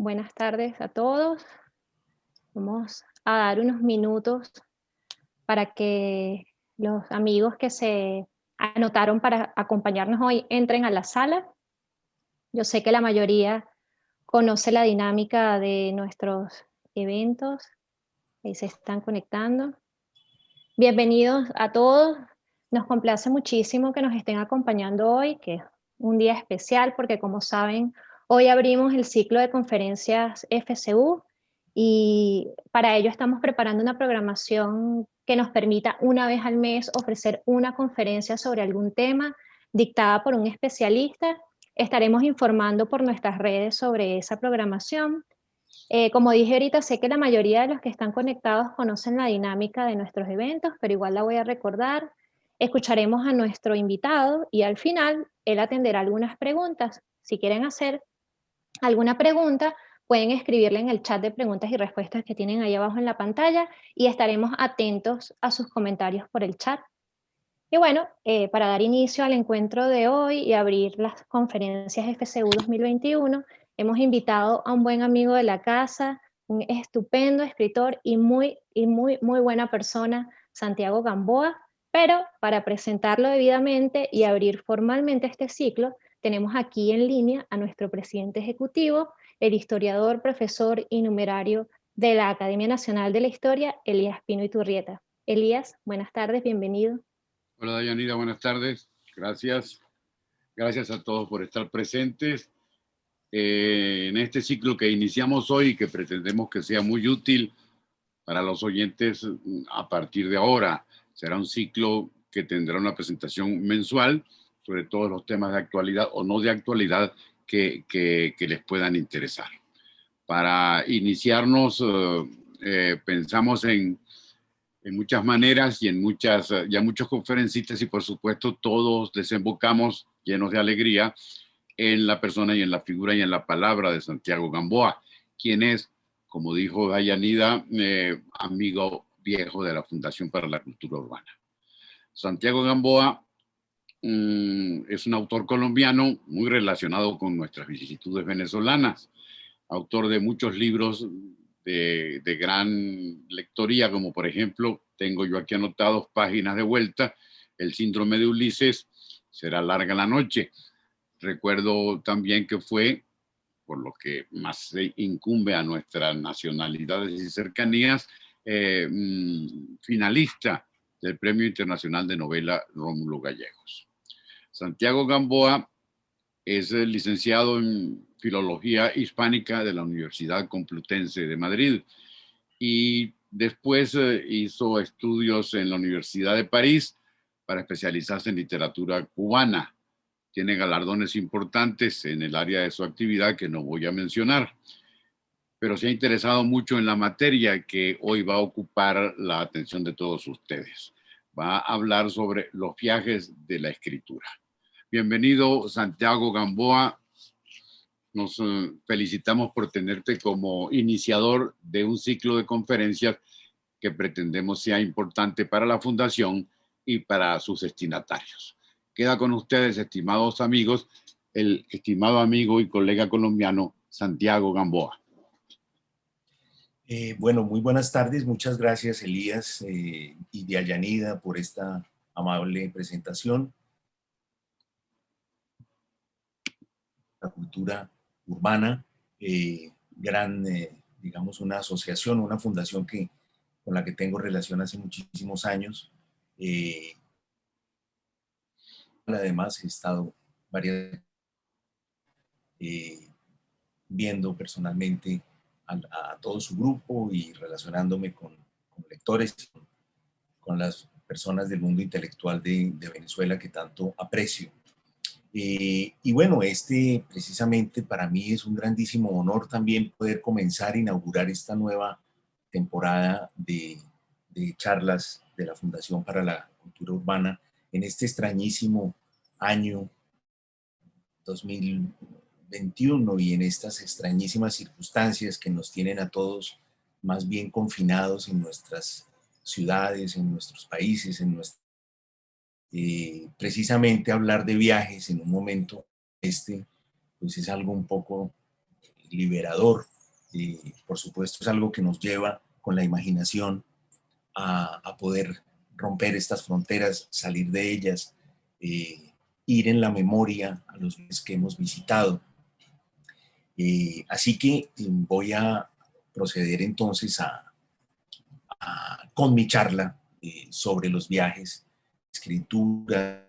Buenas tardes a todos. Vamos a dar unos minutos para que los amigos que se anotaron para acompañarnos hoy entren a la sala. Yo sé que la mayoría conoce la dinámica de nuestros eventos. Ahí se están conectando. Bienvenidos a todos. Nos complace muchísimo que nos estén acompañando hoy, que es un día especial porque, como saben, hoy abrimos el ciclo de conferencias FCU y para ello estamos preparando una programación que nos permita una vez al mes ofrecer una conferencia sobre algún tema dictada por un especialista. Estaremos informando por nuestras redes sobre esa programación. Como dije ahorita, sé que la mayoría de los que están conectados conocen la dinámica de nuestros eventos, pero igual la voy a recordar. Escucharemos a nuestro invitado y al final él atenderá algunas preguntas. Si quieren hacer alguna pregunta, pueden escribirle en el chat de preguntas y respuestas que tienen ahí abajo en la pantalla y estaremos atentos a sus comentarios por el chat. Y bueno, para dar inicio al encuentro de hoy y abrir las conferencias FCU 2021, hemos invitado a un buen amigo de la casa, un estupendo escritor y muy buena persona, Santiago Gamboa. Pero para presentarlo debidamente y abrir formalmente este ciclo, tenemos aquí en línea a nuestro presidente ejecutivo, el historiador, profesor y numerario de la Academia Nacional de la Historia, Elías Pino Iturrieta. Elías, buenas tardes, bienvenido. Hola Dayanira, buenas tardes. Gracias. Gracias a todos por estar presentes en este ciclo que iniciamos hoy y que pretendemos que sea muy útil para los oyentes a partir de ahora. Será un ciclo que tendrá una presentación mensual sobre todos los temas de actualidad o no de actualidad que les puedan interesar. Para iniciarnos, pensamos en muchas maneras y en muchos conferencistas y por supuesto todos desembocamos llenos de alegría en la persona y en la figura y en la palabra de Santiago Gamboa, quien es, como dijo Dayanida, amigo viejo de la Fundación para la Cultura Urbana. Santiago Gamboa es un autor colombiano muy relacionado con nuestras vicisitudes venezolanas, autor de muchos libros de gran lectoría, como por ejemplo, tengo yo aquí anotados Páginas de Vuelta, El síndrome de Ulises, Será larga la noche. Recuerdo también que fue, por lo que más se incumbe a nuestras nacionalidades y cercanías, finalista del Premio Internacional de Novela Rómulo Gallegos. Santiago Gamboa es licenciado en Filología Hispánica de la Universidad Complutense de Madrid y después hizo estudios en la Universidad de París para especializarse en literatura cubana. Tiene galardones importantes en el área de su actividad que no voy a mencionar, pero se ha interesado mucho en la materia que hoy va a ocupar la atención de todos ustedes. Va a hablar sobre los viajes de la escritura. Bienvenido, Santiago Gamboa. Nos felicitamos por tenerte como iniciador de un ciclo de conferencias que pretendemos sea importante para la Fundación y para sus destinatarios. Queda con ustedes, estimados amigos, el estimado amigo y colega colombiano Santiago Gamboa. Bueno, muy buenas tardes. Muchas gracias, Elías y Dayanida, por esta amable presentación. La cultura urbana, digamos, una asociación, una fundación con la que tengo relación hace muchísimos años. Además, he estado viendo personalmente a todo su grupo y relacionándome con lectores, con las personas del mundo intelectual de Venezuela que tanto aprecio. Y bueno, precisamente para mí es un grandísimo honor también poder comenzar a inaugurar esta nueva temporada de charlas de la Fundación para la Cultura Urbana en este extrañísimo año 2021 y en estas extrañísimas circunstancias que nos tienen a todos más bien confinados en nuestras ciudades, en nuestros países, precisamente hablar de viajes en un momento pues es algo un poco liberador, Por supuesto, es algo que nos lleva con la imaginación a poder romper estas fronteras, salir de ellas, ir en la memoria a los lugares que hemos visitado. Así que voy a proceder entonces con mi charla sobre los viajes, escritura.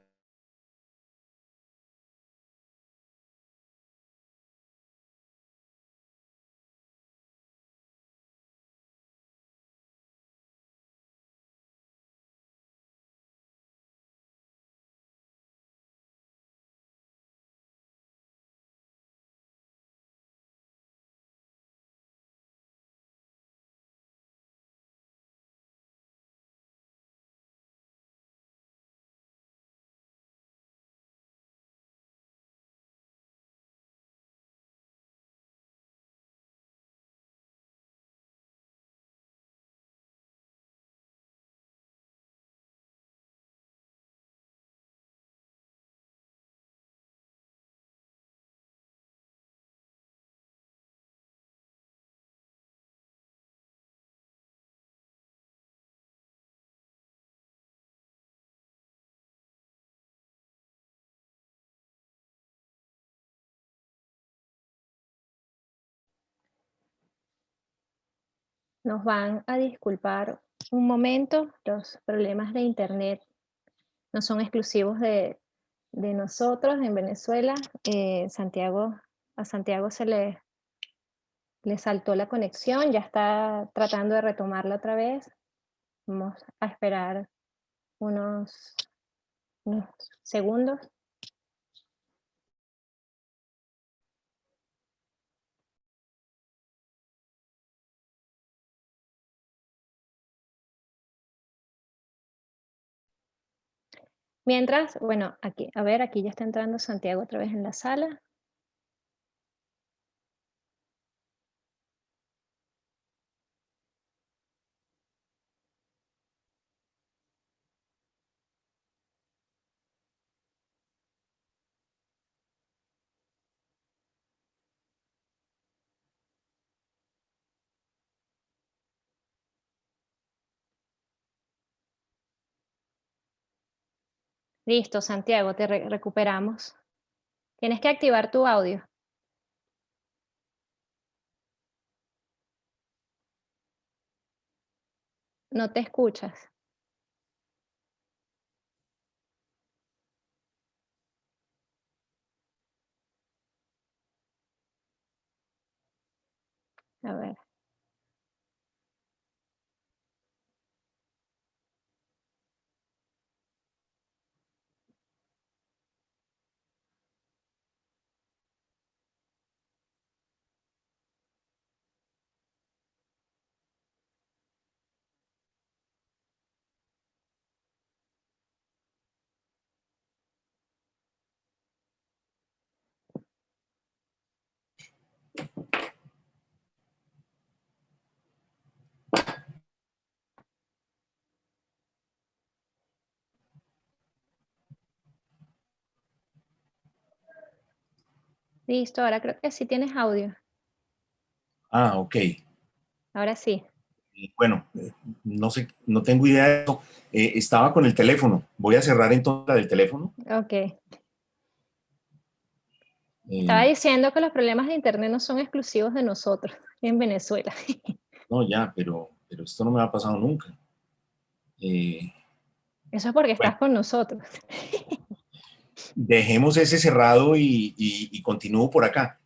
Nos van a disculpar un momento, los problemas de internet no son exclusivos de nosotros en Venezuela. A Santiago le saltó la conexión, ya está tratando de retomarla otra vez. Vamos a esperar unos segundos. Mientras, bueno, aquí, a ver, aquí ya está entrando Santiago otra vez en la sala. Listo, Santiago, te recuperamos. Tienes que activar tu audio. No te escuchas. A ver. Listo, ahora creo que sí tienes audio. Ah, ok. Ahora sí. Bueno, no sé, no tengo idea de eso. Estaba con el teléfono. Voy a cerrar entonces la del teléfono. Ok. Estaba Eh, diciendo que los problemas de internet no son exclusivos de nosotros en Venezuela. no, ya, pero esto no me ha pasado nunca. Eso es porque Bueno, estás con nosotros. dejemos ese cerrado y continúo por acá.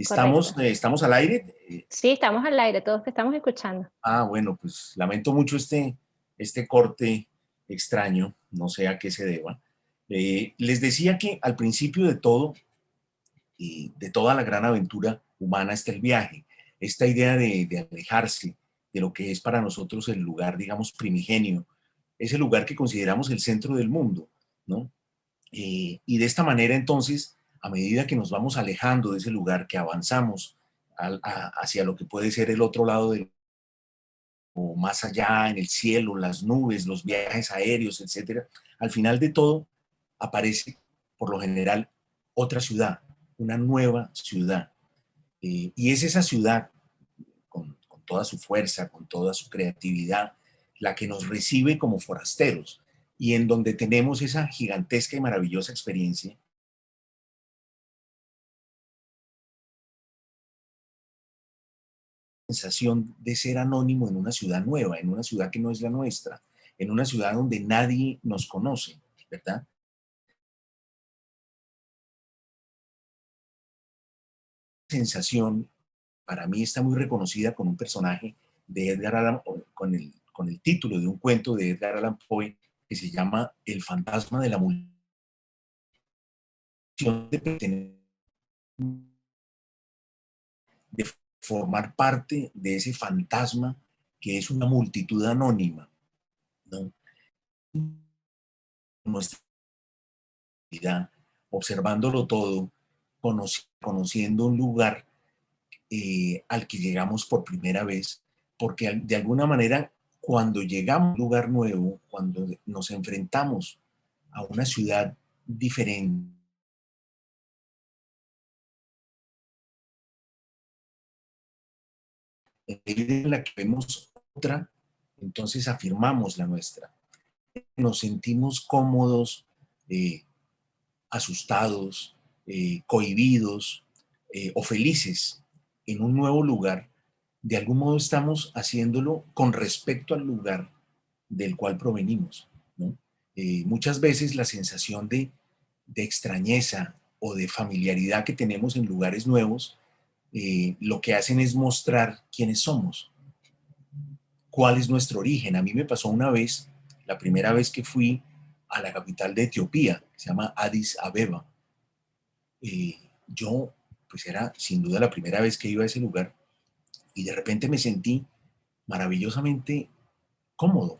Correcto. Estamos al aire. Sí, estamos al aire, todos te estamos escuchando. Bueno, pues lamento mucho este corte extraño, no sé a qué se deba. Les decía que al principio de todo, de toda la gran aventura humana está el viaje, esta idea de alejarse de lo que es para nosotros el lugar, digamos, primigenio, ese lugar que consideramos el centro del mundo, ¿no? Y de esta manera, entonces, a medida que nos vamos alejando de ese lugar, que avanzamos hacia lo que puede ser el otro lado del o más allá, en el cielo, las nubes, los viajes aéreos, etcétera, al final de todo aparece, por lo general, otra ciudad, una nueva ciudad. Y es esa ciudad toda su fuerza, con toda su creatividad, la que nos recibe como forasteros y en donde tenemos esa gigantesca y maravillosa experiencia. Sensación de ser anónimo en una ciudad nueva, en una ciudad que no es la nuestra, en una ciudad donde nadie nos conoce, ¿verdad? Sensación para mí está muy reconocida con un personaje de Edgar Allan Poe, con el título de un cuento de Edgar Allan Poe que se llama El fantasma de la multitud, de formar parte de ese fantasma que es una multitud anónima, ¿no? Nuestra vida, observándolo todo, conociendo un lugar al que llegamos por primera vez, porque de alguna manera cuando llegamos a un lugar nuevo, cuando nos enfrentamos a una ciudad diferente, en la que vemos otra, entonces afirmamos la nuestra. Nos sentimos cómodos, asustados, cohibidos o felices en un nuevo lugar. De algún modo estamos haciéndolo con respecto al lugar del cual provenimos, ¿no? Muchas veces la sensación de extrañeza o de familiaridad que tenemos en lugares nuevos, lo que hacen es mostrar quiénes somos, cuál es nuestro origen. A mí me pasó una vez, la primera vez que fui a la capital de Etiopía, que se llama Addis Abeba. Yo, pues era sin duda la primera vez que iba a ese lugar y de repente me sentí maravillosamente cómodo.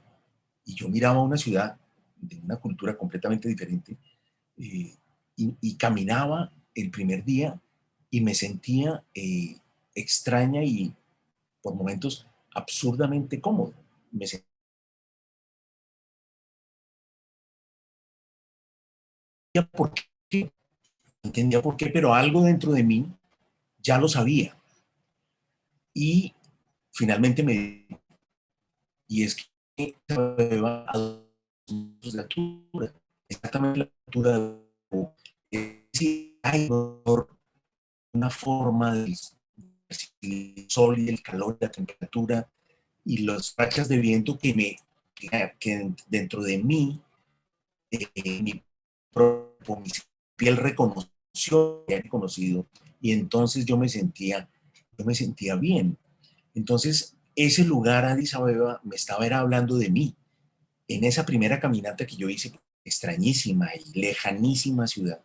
Y yo miraba una ciudad de una cultura completamente diferente y caminaba el primer día y me sentía extraña y por momentos absurdamente cómodo. Me sentía por qué, no entendía por qué, pero algo dentro de mí ya lo sabía. Y finalmente y es que va a 2 metros de altura, exactamente la altura de hay una forma de el sol y el calor y la temperatura y las rachas de viento que dentro de mí, mi piel reconoció, había reconocido, y entonces yo me sentía bien. Entonces, ese lugar, Addis Abeba, me estaba era hablando de mí. En esa primera caminata que yo hice, extrañísima y lejanísima ciudad,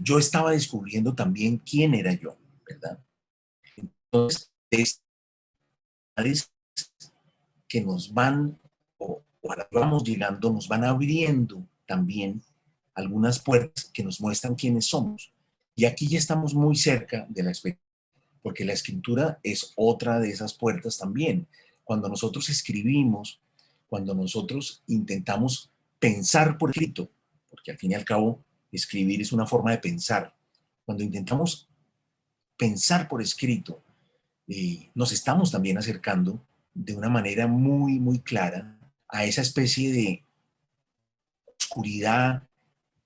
yo estaba descubriendo también quién era yo, ¿verdad? Entonces, que nos van, o a la que vamos llegando, nos van abriendo también algunas puertas que nos muestran quiénes somos. Y aquí ya estamos muy cerca de la experiencia, porque la escritura es otra de esas puertas también. Cuando nosotros escribimos, cuando nosotros intentamos pensar por escrito, porque al fin y al cabo escribir es una forma de pensar, cuando intentamos pensar por escrito, nos estamos también acercando de una manera muy, muy clara a esa especie de oscuridad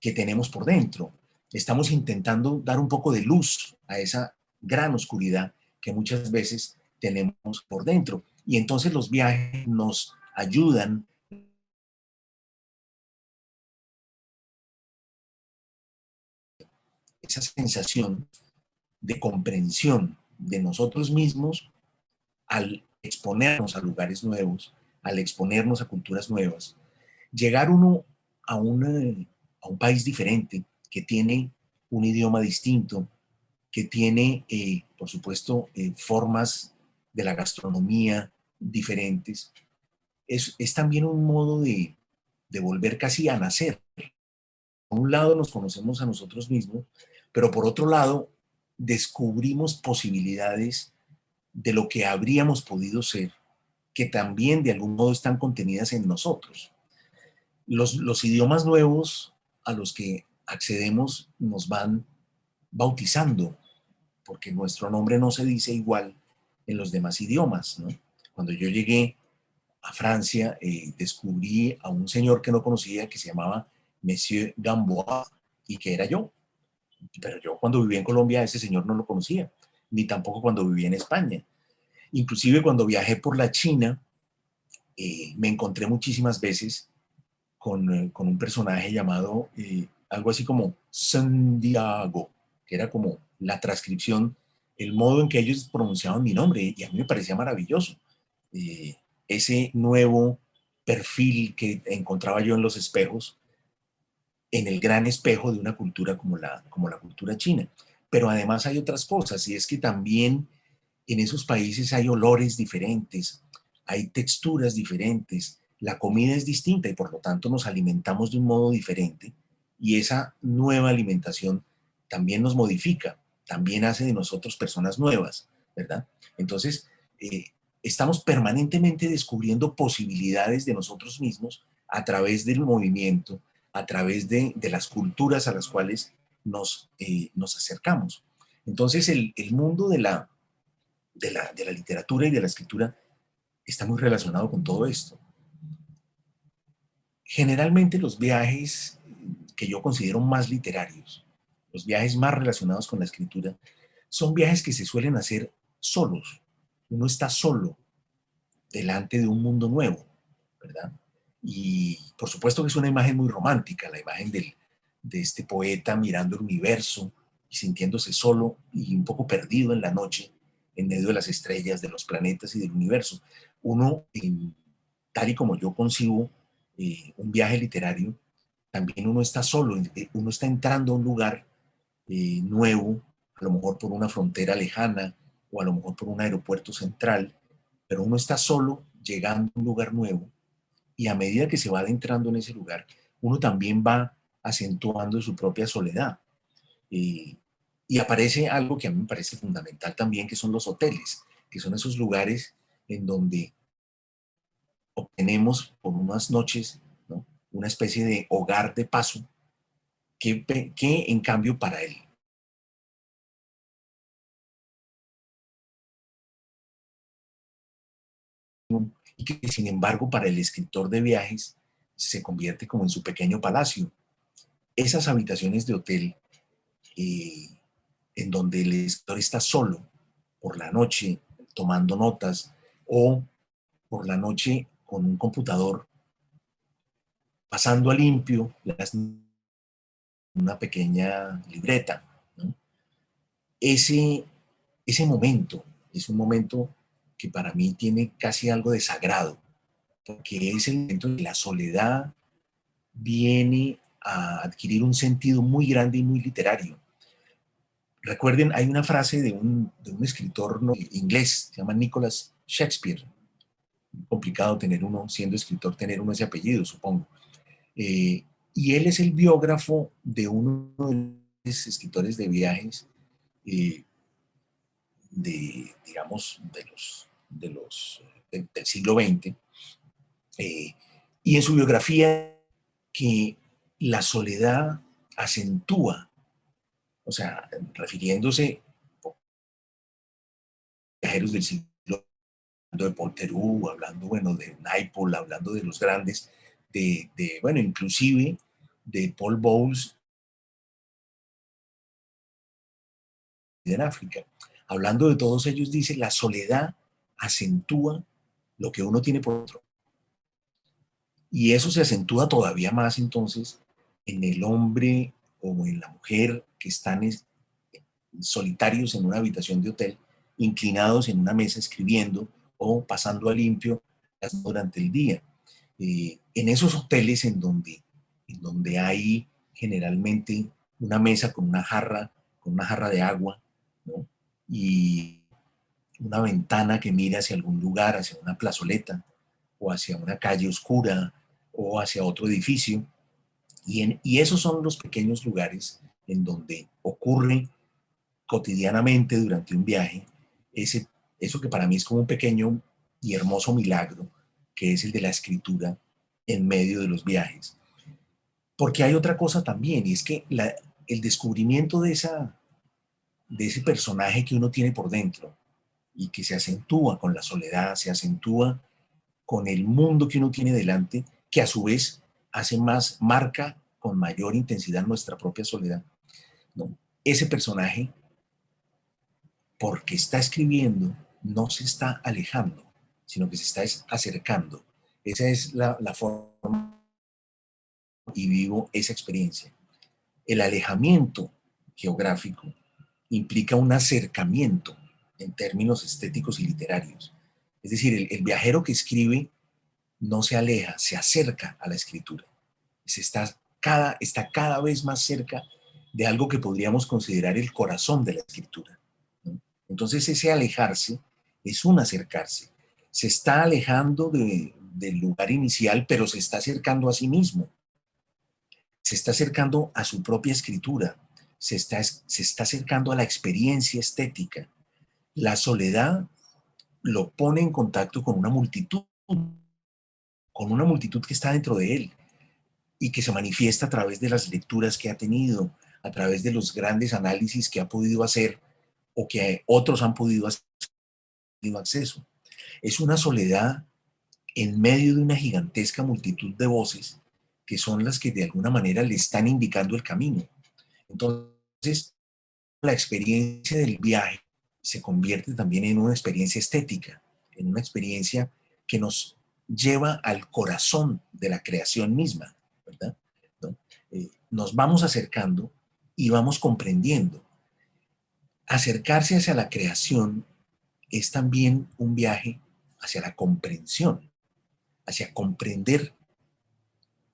que tenemos por dentro. Estamos intentando dar un poco de luz a esa gran oscuridad que muchas veces tenemos por dentro. Y entonces los viajes nos ayudan esa sensación de comprensión de nosotros mismos al exponernos a lugares nuevos, al exponernos a culturas nuevas. Llegar uno a un país diferente que tiene un idioma distinto, que tiene, por supuesto, formas de la gastronomía diferentes, es también un modo de volver casi a nacer. Por un lado nos conocemos a nosotros mismos, pero por otro lado descubrimos posibilidades de lo que habríamos podido ser, que también de algún modo están contenidas en nosotros. Los idiomas nuevos a los que accedemos nos van bautizando, porque nuestro nombre no se dice igual en los demás idiomas, ¿no? Cuando yo llegué a Francia, descubrí a un señor que no conocía que se llamaba Monsieur Gamboa y que era yo. Pero yo cuando viví en Colombia, a ese señor no lo conocía, ni tampoco cuando viví en España. Inclusive cuando viajé por la China, me encontré muchísimas veces con un personaje llamado algo así como Santiago, que era como la transcripción, el modo en que ellos pronunciaban mi nombre, y a mí me parecía maravilloso. Eh, Ese nuevo perfil que encontraba yo en los espejos, en el gran espejo de una cultura como la cultura china. Pero además hay otras cosas, y es que también en esos países hay olores diferentes, hay texturas diferentes, la comida es distinta y por lo tanto nos alimentamos de un modo diferente, y esa nueva alimentación también nos modifica, también hace de nosotros personas nuevas, ¿verdad? Entonces, estamos permanentemente descubriendo posibilidades de nosotros mismos a través del movimiento, a través de las culturas a las cuales nos acercamos. Entonces, el mundo de la literatura y de la escritura está muy relacionado con todo esto. Generalmente los viajes que yo considero más literarios, los viajes más relacionados con la escritura, son viajes que se suelen hacer solos. Uno está solo delante de un mundo nuevo, ¿verdad? Y por supuesto que es una imagen muy romántica, la imagen de este poeta mirando el universo y sintiéndose solo y un poco perdido en la noche, en medio de las estrellas, de los planetas y del universo. Uno, tal y como yo concibo un viaje literario, también uno está solo, uno está entrando a un lugar nuevo, a lo mejor por una frontera lejana o a lo mejor por un aeropuerto central, pero uno está solo llegando a un lugar nuevo, y a medida que se va adentrando en ese lugar, uno también va acentuando su propia soledad. Y aparece algo que a mí me parece fundamental también, que son los hoteles, que son esos lugares en donde obtenemos por unas noches, ¿no?, una especie de hogar de paso que en cambio para él y que sin embargo para el escritor de viajes se convierte como en su pequeño palacio. Esas habitaciones de hotel eh, en donde el escritor está solo por la noche tomando notas, o por la noche con un computador pasando a limpio una pequeña libreta, ¿no? Ese, ese momento es un momento que para mí tiene casi algo de sagrado, porque es el momento en que la soledad viene a adquirir un sentido muy grande y muy literario. Recuerden, hay una frase de un escritor inglés, se llama Nicholas Shakespeare. Complicado tener uno, siendo escritor, tener uno ese apellido, supongo. Y él es el biógrafo de uno de los escritores de viajes digamos, del siglo XX. Y en su biografía, que la soledad acentúa, o sea, refiriéndose a viajeros del siglo, hablando de Paul Theroux, hablando, bueno, de Naipaul, hablando de los grandes, bueno, inclusive de Paul Bowles en África. Hablando de todos ellos, dice, la soledad acentúa lo que uno tiene por otro. Y eso se acentúa todavía más entonces en el hombre o en la mujer que están solitarios en una habitación de hotel, inclinados en una mesa escribiendo o pasando a limpio durante el día. En esos hoteles en donde hay generalmente una mesa con una jarra de agua, ¿no?, y una ventana que mira hacia algún lugar, hacia una plazoleta o hacia una calle oscura o hacia otro edificio. Y esos son los pequeños lugares en donde ocurre cotidianamente durante un viaje eso que para mí es como un pequeño y hermoso milagro, que es el de la escritura en medio de los viajes. Porque hay otra cosa también, y es que el descubrimiento de ese personaje que uno tiene por dentro, y que se acentúa con la soledad, se acentúa con el mundo que uno tiene delante, que a su vez marca con mayor intensidad nuestra propia soledad, ¿no? Ese personaje, porque está escribiendo, no se está alejando, sino que se está acercando. Esa es la forma y vivo esa experiencia. El alejamiento geográfico implica un acercamiento en términos estéticos y literarios. Es decir, el viajero que escribe no se aleja, se acerca a la escritura. Está cada vez más cerca de algo que podríamos considerar el corazón de la escritura, ¿no? Entonces ese alejarse es un acercarse. Se está alejando del lugar inicial, pero se está acercando a sí mismo. Se está acercando a su propia escritura. Se está acercando a la experiencia estética. La soledad lo pone en contacto con una multitud que está dentro de él y que se manifiesta a través de las lecturas que ha tenido, a través de los grandes análisis que ha podido hacer o que otros han podido hacer acceso. Es una soledad en medio de una gigantesca multitud de voces que son las que de alguna manera le están indicando el camino. Entonces, la experiencia del viaje se convierte también en una experiencia estética, en una experiencia que nos lleva al corazón de la creación misma, ¿verdad? ¿No? Nos vamos acercando y vamos comprendiendo. Acercarse hacia la creación es también un viaje hacia la comprensión, hacia comprender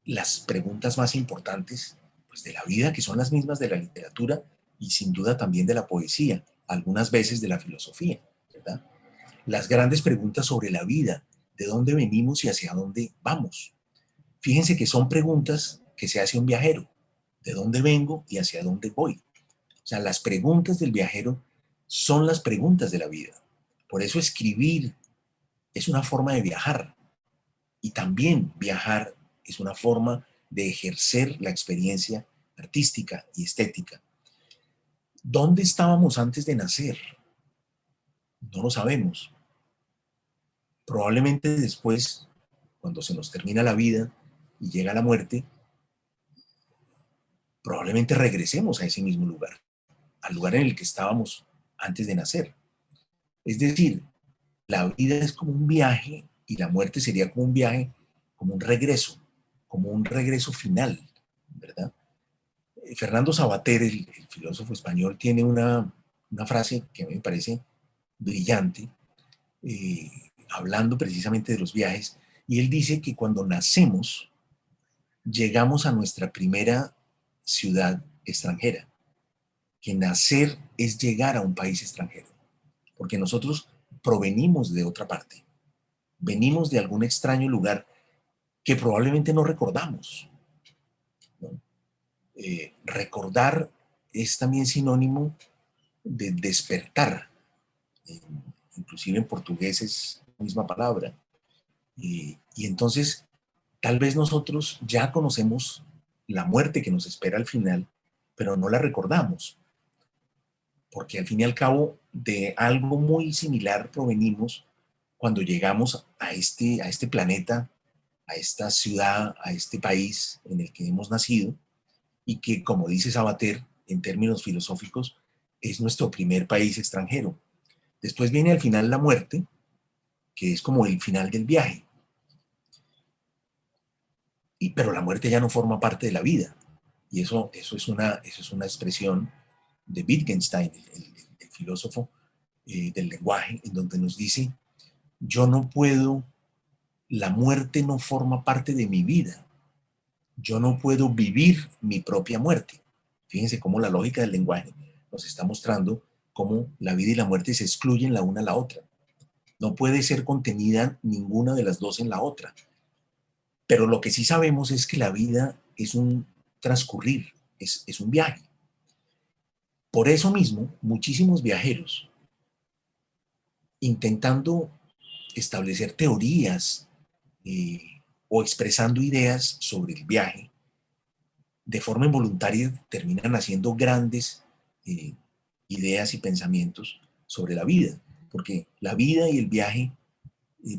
las preguntas más importantes, pues, de la vida, que son las mismas de la literatura y sin duda también de la poesía, algunas veces de la filosofía, ¿verdad? Las grandes preguntas sobre la vida, de dónde venimos y hacia dónde vamos. Fíjense que son preguntas que se hace un viajero, de dónde vengo y hacia dónde voy. O sea, las preguntas del viajero son las preguntas de la vida. Por eso escribir es una forma de viajar, y también viajar es una forma de ejercer la experiencia artística y estética. ¿Dónde estábamos antes de nacer? No lo sabemos. Probablemente después, cuando se nos termina la vida y llega la muerte, probablemente regresemos a ese mismo lugar, al lugar en el que estábamos antes de nacer. Es decir, la vida es como un viaje y la muerte sería como un viaje, como un regreso final, ¿verdad? Fernando Savater, el filósofo español, tiene una frase que a mí me parece brillante, hablando precisamente de los viajes, y él dice que cuando nacemos, llegamos a nuestra primera ciudad extranjera, que nacer es llegar a un país extranjero, porque nosotros provenimos de otra parte, venimos de algún extraño lugar que probablemente no recordamos, ¿no? Recordar es también sinónimo de despertar, inclusive en portugués es la misma palabra, y entonces tal vez nosotros ya conocemos la muerte que nos espera al final, pero no la recordamos, porque al fin y al cabo de algo muy similar provenimos cuando llegamos a este planeta, a esta ciudad, a este país en el que hemos nacido, y que, como dice Savater, en términos filosóficos, es nuestro primer país extranjero. Después viene al final la muerte, que es como el final del viaje. Pero la muerte ya no forma parte de la vida. Y eso es una expresión de Wittgenstein, el filósofo del lenguaje, en donde nos dice, la muerte no forma parte de mi vida. Yo no puedo vivir mi propia muerte. Fíjense cómo la lógica del lenguaje nos está mostrando cómo la vida y la muerte se excluyen la una a la otra. No puede ser contenida ninguna de las dos en la otra. Pero lo que sí sabemos es que la vida es un transcurrir, es un viaje. Por eso mismo, muchísimos viajeros, intentando establecer teorías o expresando ideas sobre el viaje, de forma involuntaria terminan haciendo grandes ideas y pensamientos sobre la vida. porque la vida y el viaje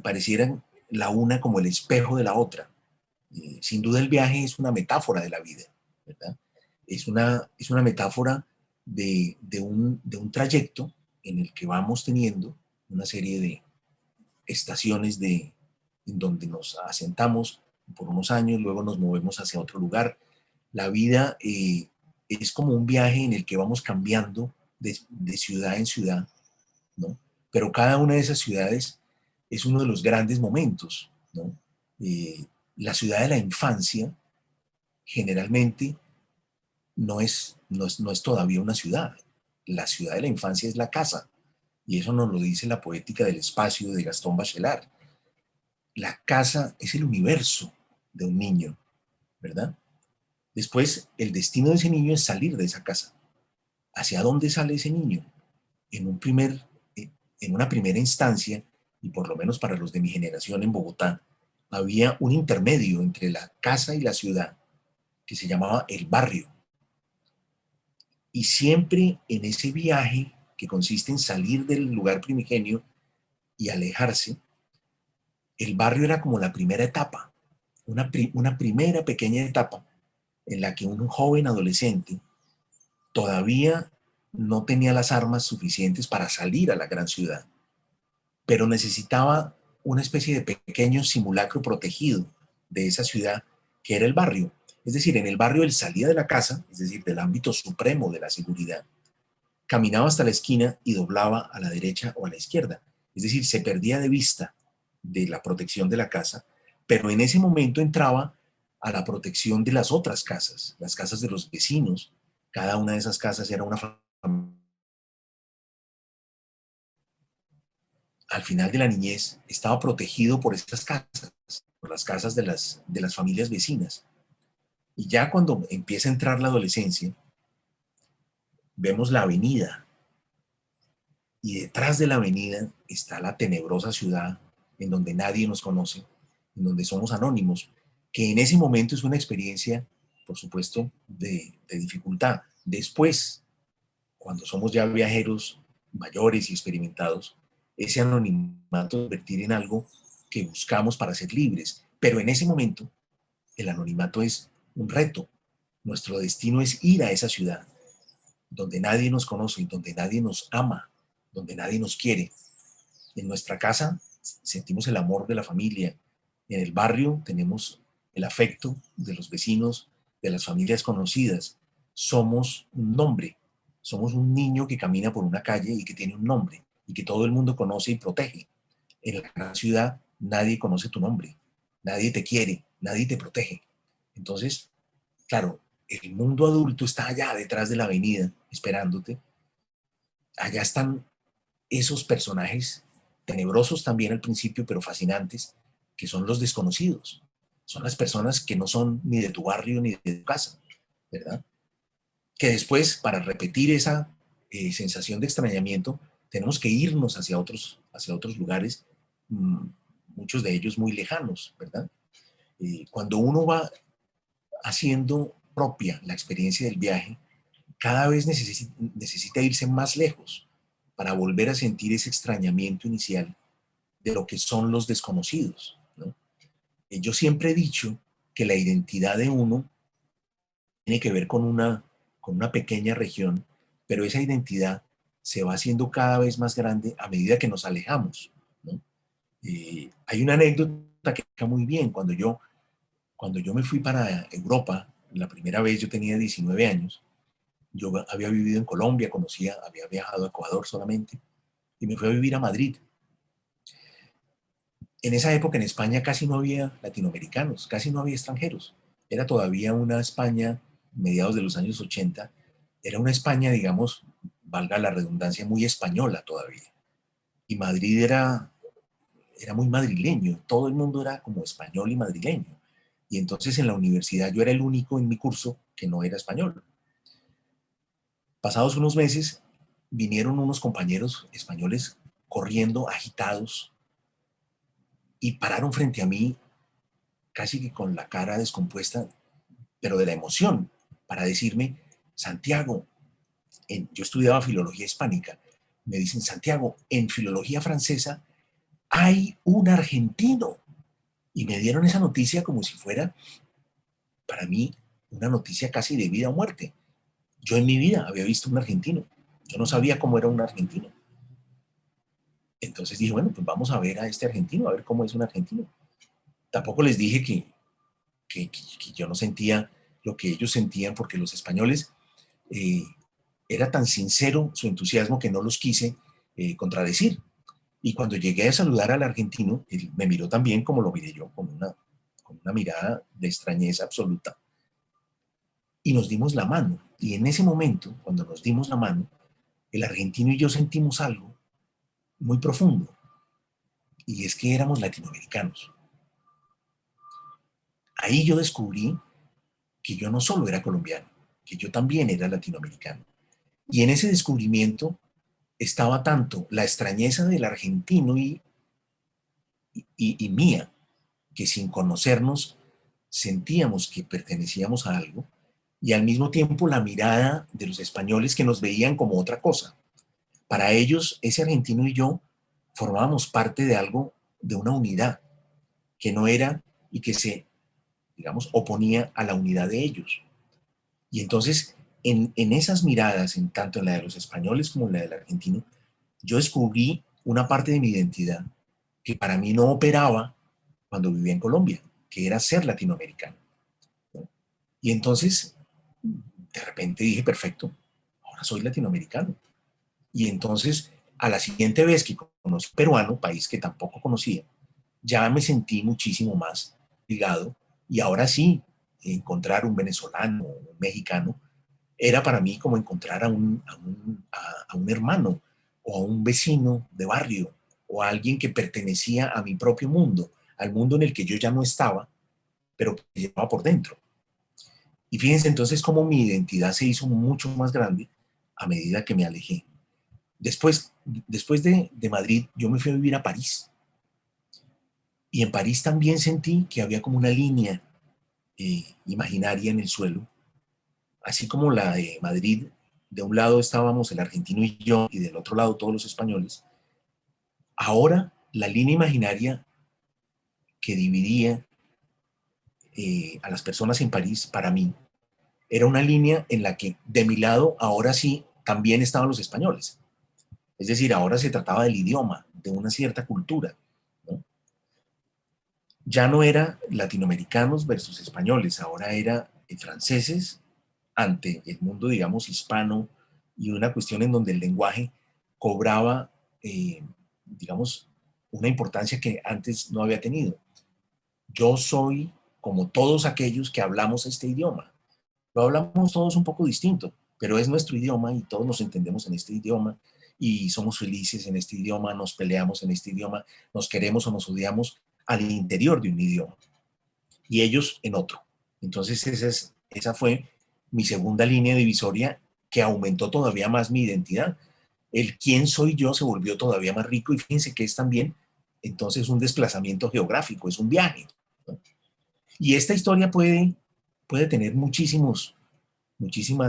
parecieran la una como el espejo de la otra. Sin duda el viaje es una metáfora de la vida, ¿verdad? Es una metáfora de un trayecto en el que vamos teniendo una serie de estaciones en donde nos asentamos por unos años, luego nos movemos hacia otro lugar. La vida es como un viaje en el que vamos cambiando de ciudad en ciudad, ¿no? Pero cada una de esas ciudades es uno de los grandes momentos, ¿no? La ciudad de la infancia generalmente no es todavía una ciudad. La ciudad de la infancia es la casa, y eso nos lo dice la poética del espacio de Gastón Bachelard. La casa es el universo de un niño, ¿verdad? Después, el destino de ese niño es salir de esa casa. ¿Hacia dónde sale ese niño? En una primera instancia, y por lo menos para los de mi generación en Bogotá, había un intermedio entre la casa y la ciudad que se llamaba el barrio. Y siempre en ese viaje, que consiste en salir del lugar primigenio y alejarse, el barrio era como la primera etapa, una primera pequeña etapa en la que un joven adolescente todavía no tenía las armas suficientes para salir a la gran ciudad, pero necesitaba una especie de pequeño simulacro protegido de esa ciudad que era el barrio. Es decir, en el barrio él salía de la casa, es decir, del ámbito supremo de la seguridad, caminaba hasta la esquina y doblaba a la derecha o a la izquierda. Es decir, se perdía de vista de la protección de la casa, pero en ese momento entraba a la protección de las otras casas, las casas de los vecinos. Cada una de esas casas era una familia. Al final de la niñez estaba protegido por estas casas, por las casas de las familias vecinas. Y ya cuando empieza a entrar la adolescencia, vemos la avenida, y detrás de la avenida está la tenebrosa ciudad en donde nadie nos conoce, en donde somos anónimos, que en ese momento es una experiencia, por supuesto, de dificultad. Después, cuando somos ya viajeros mayores y experimentados, ese anonimato convertir en algo que buscamos para ser libres. Pero en ese momento, el anonimato es un reto. Nuestro destino es ir a esa ciudad donde nadie nos conoce, donde nadie nos ama, donde nadie nos quiere. En nuestra casa sentimos el amor de la familia. En el barrio tenemos el afecto de los vecinos, de las familias conocidas. Somos un nombre. Somos un niño que camina por una calle y que tiene un nombre y que todo el mundo conoce y protege. En la gran ciudad nadie conoce tu nombre, nadie te quiere, nadie te protege. Entonces, claro, el mundo adulto está allá detrás de la avenida esperándote. Allá están esos personajes tenebrosos también al principio, pero fascinantes, que son los desconocidos. Son las personas que no son ni de tu barrio ni de tu casa, ¿verdad? Que después, para repetir esa sensación de extrañamiento, tenemos que irnos hacia otros lugares, mmm, muchos de ellos muy lejanos, ¿verdad? Cuando uno va haciendo propia la experiencia del viaje, cada vez necesita irse más lejos para volver a sentir ese extrañamiento inicial de lo que son los desconocidos, ¿no? Yo siempre he dicho que la identidad de uno tiene que ver con una pequeña región, pero esa identidad se va haciendo cada vez más grande a medida que nos alejamos, ¿no? Hay una anécdota que está muy bien. Cuando yo me fui para Europa, la primera vez yo tenía 19 años, yo había vivido en Colombia, había viajado a Ecuador solamente, y me fui a vivir a Madrid. En esa época en España casi no había latinoamericanos, casi no había extranjeros. Era todavía una España, mediados de los años 80, era una España, digamos, valga la redundancia, muy española todavía. Y Madrid era muy madrileño, todo el mundo era como español y madrileño. Y entonces en la universidad yo era el único en mi curso que no era español. Pasados unos meses, vinieron unos compañeros españoles corriendo, agitados, y pararon frente a mí casi que con la cara descompuesta, pero de la emoción, para decirme: Santiago, yo estudiaba filología hispánica, me dicen, Santiago, en filología francesa hay un argentino. Y me dieron esa noticia como si fuera, para mí, una noticia casi de vida o muerte. Yo en mi vida había visto un argentino. Yo no sabía cómo era un argentino. Entonces dije, bueno, pues vamos a ver a este argentino, a ver cómo es un argentino. Tampoco les dije que yo no sentía lo que ellos sentían, porque los españoles, eh, era tan sincero su entusiasmo que no los quise contradecir. Y cuando llegué a saludar al argentino, él me miró también como lo miré yo, con una mirada de extrañeza absoluta. Y nos dimos la mano. Y en ese momento, cuando nos dimos la mano, el argentino y yo sentimos algo muy profundo. Y es que éramos latinoamericanos. Ahí yo descubrí que yo no solo era colombiano, que yo también era latinoamericano. Y en ese descubrimiento estaba tanto la extrañeza del argentino y mía, que sin conocernos sentíamos que pertenecíamos a algo, y al mismo tiempo la mirada de los españoles que nos veían como otra cosa. Para ellos, ese argentino y yo formábamos parte de algo, de una unidad, que no era y que se, digamos, oponía a la unidad de ellos. Y entonces, en esas miradas, tanto en la de los españoles como en la del argentino, yo descubrí una parte de mi identidad que para mí no operaba cuando vivía en Colombia, que era ser latinoamericano, ¿no? Y entonces, de repente dije, perfecto, ahora soy latinoamericano. Y entonces, a la siguiente vez que conocí peruano, país que tampoco conocía, ya me sentí muchísimo más ligado. Y ahora sí, encontrar un venezolano o un mexicano era para mí como encontrar a un hermano o a un vecino de barrio o a alguien que pertenecía a mi propio mundo, al mundo en el que yo ya no estaba, pero que llevaba por dentro. Y fíjense entonces cómo mi identidad se hizo mucho más grande a medida que me alejé. Después de Madrid, yo me fui a vivir a París. Y en París también sentí que había como una línea imaginaria en el suelo, así como la de Madrid. De un lado estábamos el argentino y yo, y del otro lado todos los españoles. Ahora, la línea imaginaria que dividía a las personas en París, para mí, era una línea en la que de mi lado, ahora sí, también estaban los españoles. Es decir, ahora se trataba del idioma, de una cierta cultura, ¿no? Ya no era latinoamericanos versus españoles, ahora era franceses ante el mundo, digamos, hispano, y una cuestión en donde el lenguaje cobraba, digamos, una importancia que antes no había tenido. Yo soy como todos aquellos que hablamos este idioma. Lo hablamos todos un poco distinto, pero es nuestro idioma y todos nos entendemos en este idioma y somos felices en este idioma, nos peleamos en este idioma, nos queremos o nos odiamos al interior de un idioma y ellos en otro. Entonces esa fue mi segunda línea divisoria, que aumentó todavía más mi identidad. El quién soy yo se volvió todavía más rico, y fíjense que es también entonces un desplazamiento geográfico, es un viaje, ¿no? Y esta historia puede tener muchísimas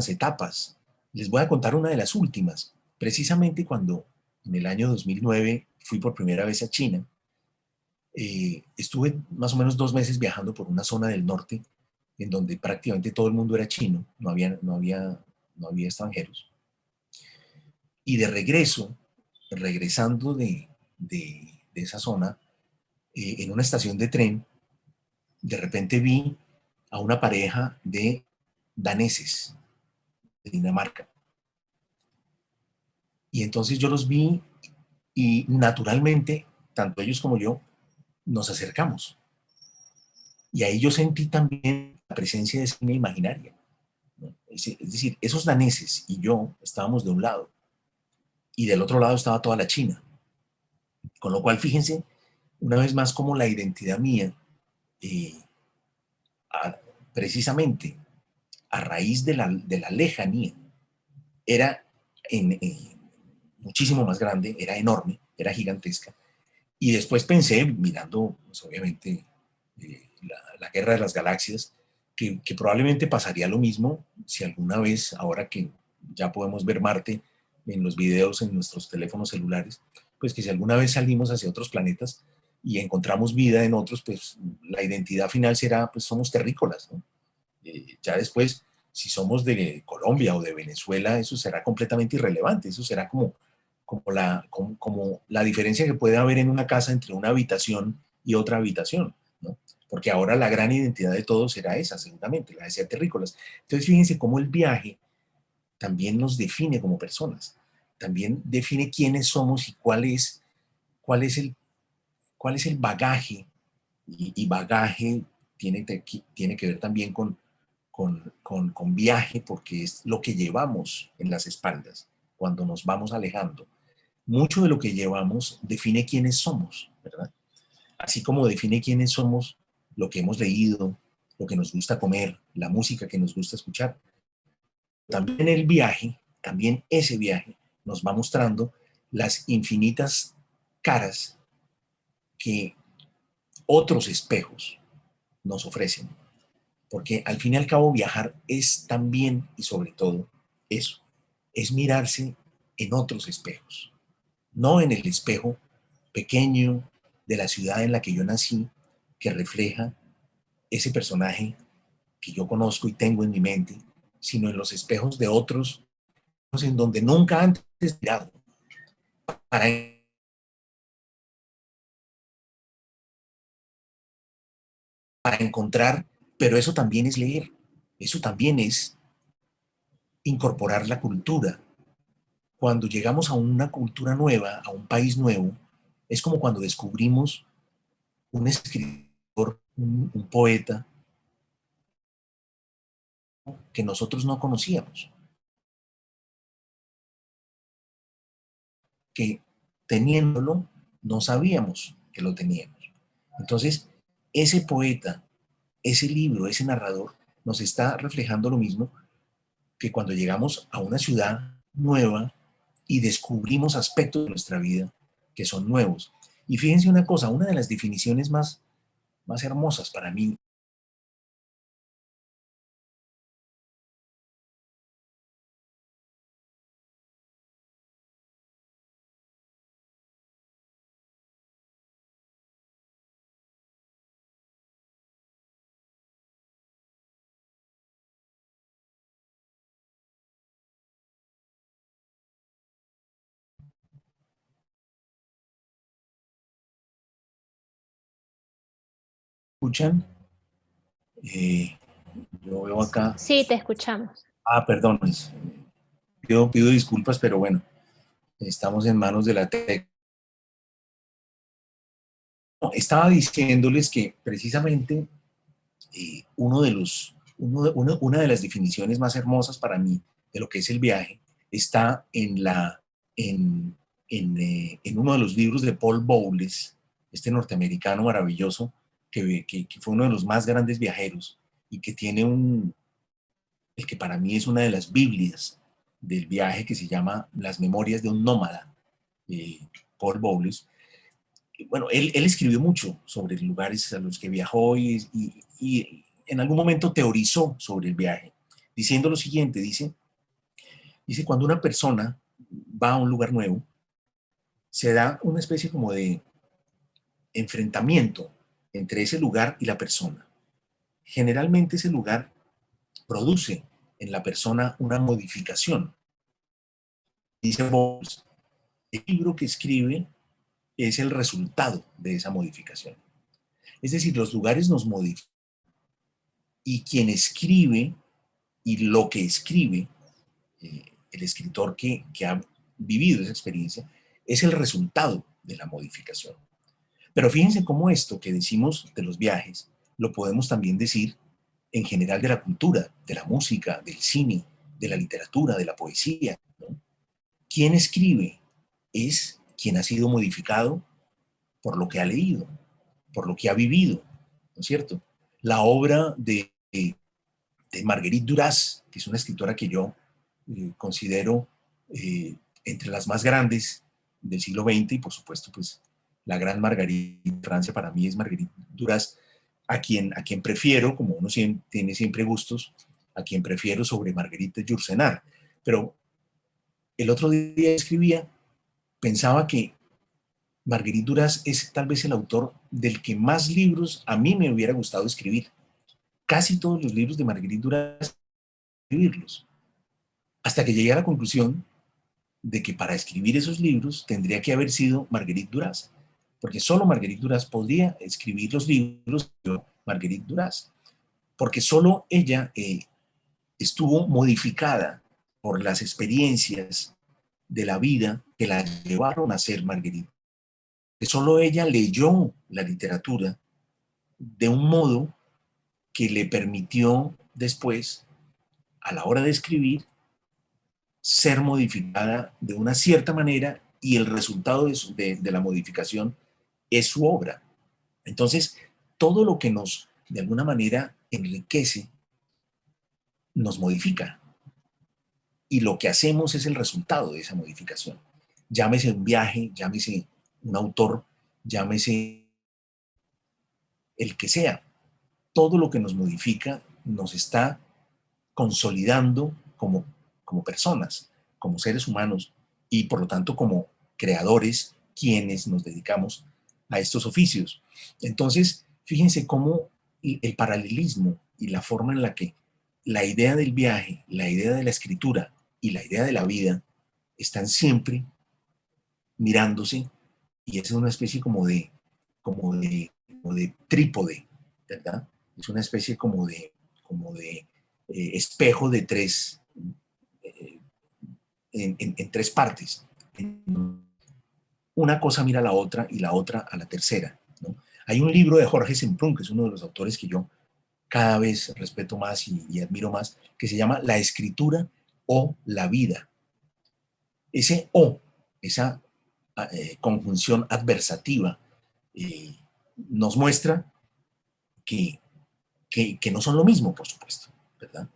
etapas. Les voy a contar una de las últimas. Precisamente cuando en el año 2009 fui por primera vez a China, estuve más o menos 2 meses viajando por una zona del norte en donde prácticamente todo el mundo era chino, no había extranjeros. Y de regresando de esa zona, en una estación de tren, de repente vi a una pareja de daneses de Dinamarca. Y entonces yo los vi y naturalmente, tanto ellos como yo, nos acercamos. Y ahí yo sentí también la presencia de esa línea imaginaria, ¿no? Es decir, esos daneses y yo estábamos de un lado y del otro lado estaba toda la China. Con lo cual, fíjense, una vez más, como la identidad mía, eh, a, precisamente a raíz de la lejanía, era muchísimo más grande, era enorme, era gigantesca. Y después pensé, mirando, pues, obviamente, la Guerra de las Galaxias, que probablemente pasaría lo mismo si alguna vez, ahora que ya podemos ver Marte, en los videos en nuestros teléfonos celulares, pues que si alguna vez salimos hacia otros planetas y encontramos vida en otros, pues la identidad final será, pues somos terrícolas, ¿no? Ya después, si somos de Colombia o de Venezuela, eso será completamente irrelevante, eso será como la diferencia que puede haber en una casa entre una habitación y otra habitación, ¿no? Porque ahora la gran identidad de todos será esa, seguramente, la de ser terrícolas. Entonces, fíjense cómo el viaje también nos define como personas, también define quiénes somos y cuál es el bagaje, y bagaje tiene que ver también con viaje, porque es lo que llevamos en las espaldas cuando nos vamos alejando. Mucho de lo que llevamos define quiénes somos, ¿verdad? Así como define quiénes somos lo que hemos leído, lo que nos gusta comer, la música que nos gusta escuchar. También el viaje, también ese viaje nos va mostrando las infinitas caras que otros espejos nos ofrecen. Porque al fin y al cabo viajar es también y sobre todo eso, es mirarse en otros espejos, no en el espejo pequeño de la ciudad en la que yo nací, que refleja ese personaje que yo conozco y tengo en mi mente, sino en los espejos de otros en donde nunca antes he mirado, para, para encontrar, pero eso también es leer, eso también es incorporar la cultura. Cuando llegamos a una cultura nueva, a un país nuevo, es como cuando descubrimos un escritor, un poeta que nosotros no conocíamos, que teniéndolo no sabíamos que lo teníamos. Entonces, ese poeta, ese libro, ese narrador, nos está reflejando lo mismo que cuando llegamos a una ciudad nueva y descubrimos aspectos de nuestra vida que son nuevos. Y fíjense una cosa, una de las definiciones más hermosas para mí, ¿escuchan? Eh, yo veo acá, Sí, te escuchamos. perdón, pido disculpas, pero bueno, estamos en manos de la tecnología. Estaba diciéndoles que precisamente una de las definiciones más hermosas para mí de lo que es el viaje está en uno de los libros de Paul Bowles, este norteamericano maravilloso que fue uno de los más grandes viajeros y que tiene el que para mí es una de las Biblias del viaje, que se llama Las Memorias de un Nómada, eh, Paul Bowles. Bueno, él escribió mucho sobre lugares a los que viajó y en algún momento teorizó sobre el viaje, diciendo lo siguiente, dice, cuando una persona va a un lugar nuevo, se da una especie como de enfrentamiento entre ese lugar y la persona. Generalmente ese lugar produce en la persona una modificación. Dice Bowles, el libro que escribe es el resultado de esa modificación. Es decir, los lugares nos modifican y quien escribe y lo que escribe, el escritor que ha vivido esa experiencia, es el resultado de la modificación. Pero fíjense cómo esto que decimos de los viajes, lo podemos también decir en general de la cultura, de la música, del cine, de la literatura, de la poesía, ¿no? Quien escribe es quien ha sido modificado por lo que ha leído, por lo que ha vivido, ¿no es cierto? La obra de Marguerite Duras, que es una escritora que yo considero entre las más grandes del siglo XX, y por supuesto, pues la gran Marguerite de Francia para mí es Marguerite Duras, a quien prefiero, como uno tiene siempre gustos, a quien prefiero sobre Marguerite de Yourcenar. Pero el otro día escribía, pensaba que Marguerite Duras es tal vez el autor del que más libros a mí me hubiera gustado escribir. Casi todos los libros de Marguerite Duras, escribirlos. Hasta que llegué a la conclusión de que para escribir esos libros tendría que haber sido Marguerite Duras, porque solo Marguerite Duras podría escribir los libros de Marguerite Duras, porque solo ella estuvo modificada por las experiencias de la vida que la llevaron a ser Marguerite. Que solo ella leyó la literatura de un modo que le permitió después, a la hora de escribir, ser modificada de una cierta manera y el resultado de la modificación es su obra. Entonces, todo lo que nos, de alguna manera, enriquece, nos modifica. Y lo que hacemos es el resultado de esa modificación. Llámese un viaje, llámese un autor, llámese el que sea. Todo lo que nos modifica nos está consolidando como personas, como seres humanos y por lo tanto como creadores quienes nos dedicamos a estos oficios. Entonces, fíjense cómo el paralelismo y la forma en la que la idea del viaje, la idea de la escritura y la idea de la vida están siempre mirándose y es una especie como de trípode, ¿verdad? Es una especie como de espejo de tres, en tres partes. Una cosa mira a la otra y la otra a la tercera, ¿no? Hay un libro de Jorge Semprún, que es uno de los autores que yo cada vez respeto más y admiro más, que se llama La escritura o la vida. Ese o, esa conjunción adversativa, nos muestra que, que no son lo mismo, por supuesto, ¿verdad?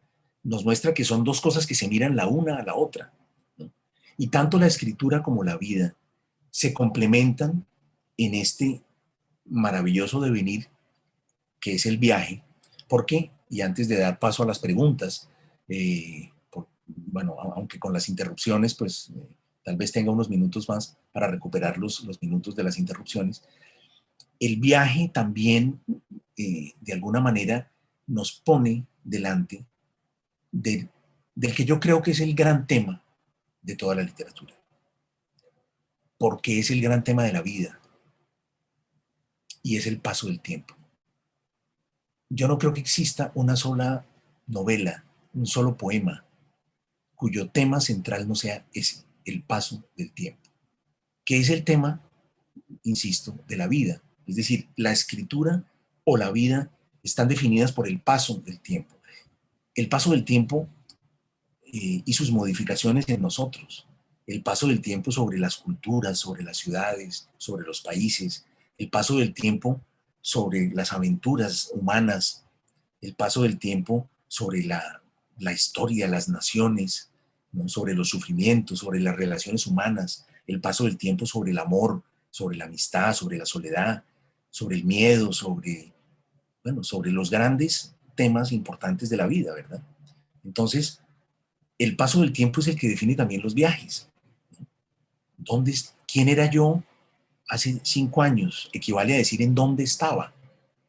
Nos muestra que son dos cosas que se miran la una a la otra, ¿no? Y tanto la escritura como la vida se complementan en este maravilloso devenir que es el viaje. ¿Por qué? Y antes de dar paso a las preguntas, bueno, aunque con las interrupciones, pues tal vez tenga unos minutos más para recuperar los minutos de las interrupciones. El viaje también, de alguna manera, nos pone delante de, del que yo creo que es el gran tema de toda la literatura, porque es el gran tema de la vida y es el paso del tiempo. Yo no creo que exista una sola novela, un solo poema, cuyo tema central no sea ese, el paso del tiempo, que es el tema, insisto, de la vida. Es decir, la escritura o la vida están definidas por el paso del tiempo. El paso del tiempo y sus modificaciones en nosotros. El paso del tiempo sobre las culturas, sobre las ciudades, sobre los países. El paso del tiempo sobre las aventuras humanas. El paso del tiempo sobre la historia, las naciones, ¿no? Sobre los sufrimientos, sobre las relaciones humanas. El paso del tiempo sobre el amor, sobre la amistad, sobre la soledad, sobre el miedo, sobre los grandes temas importantes de la vida, ¿verdad? Entonces, el paso del tiempo es el que define también los viajes. ¿Quién era yo hace 5 años? Equivale a decir en dónde estaba.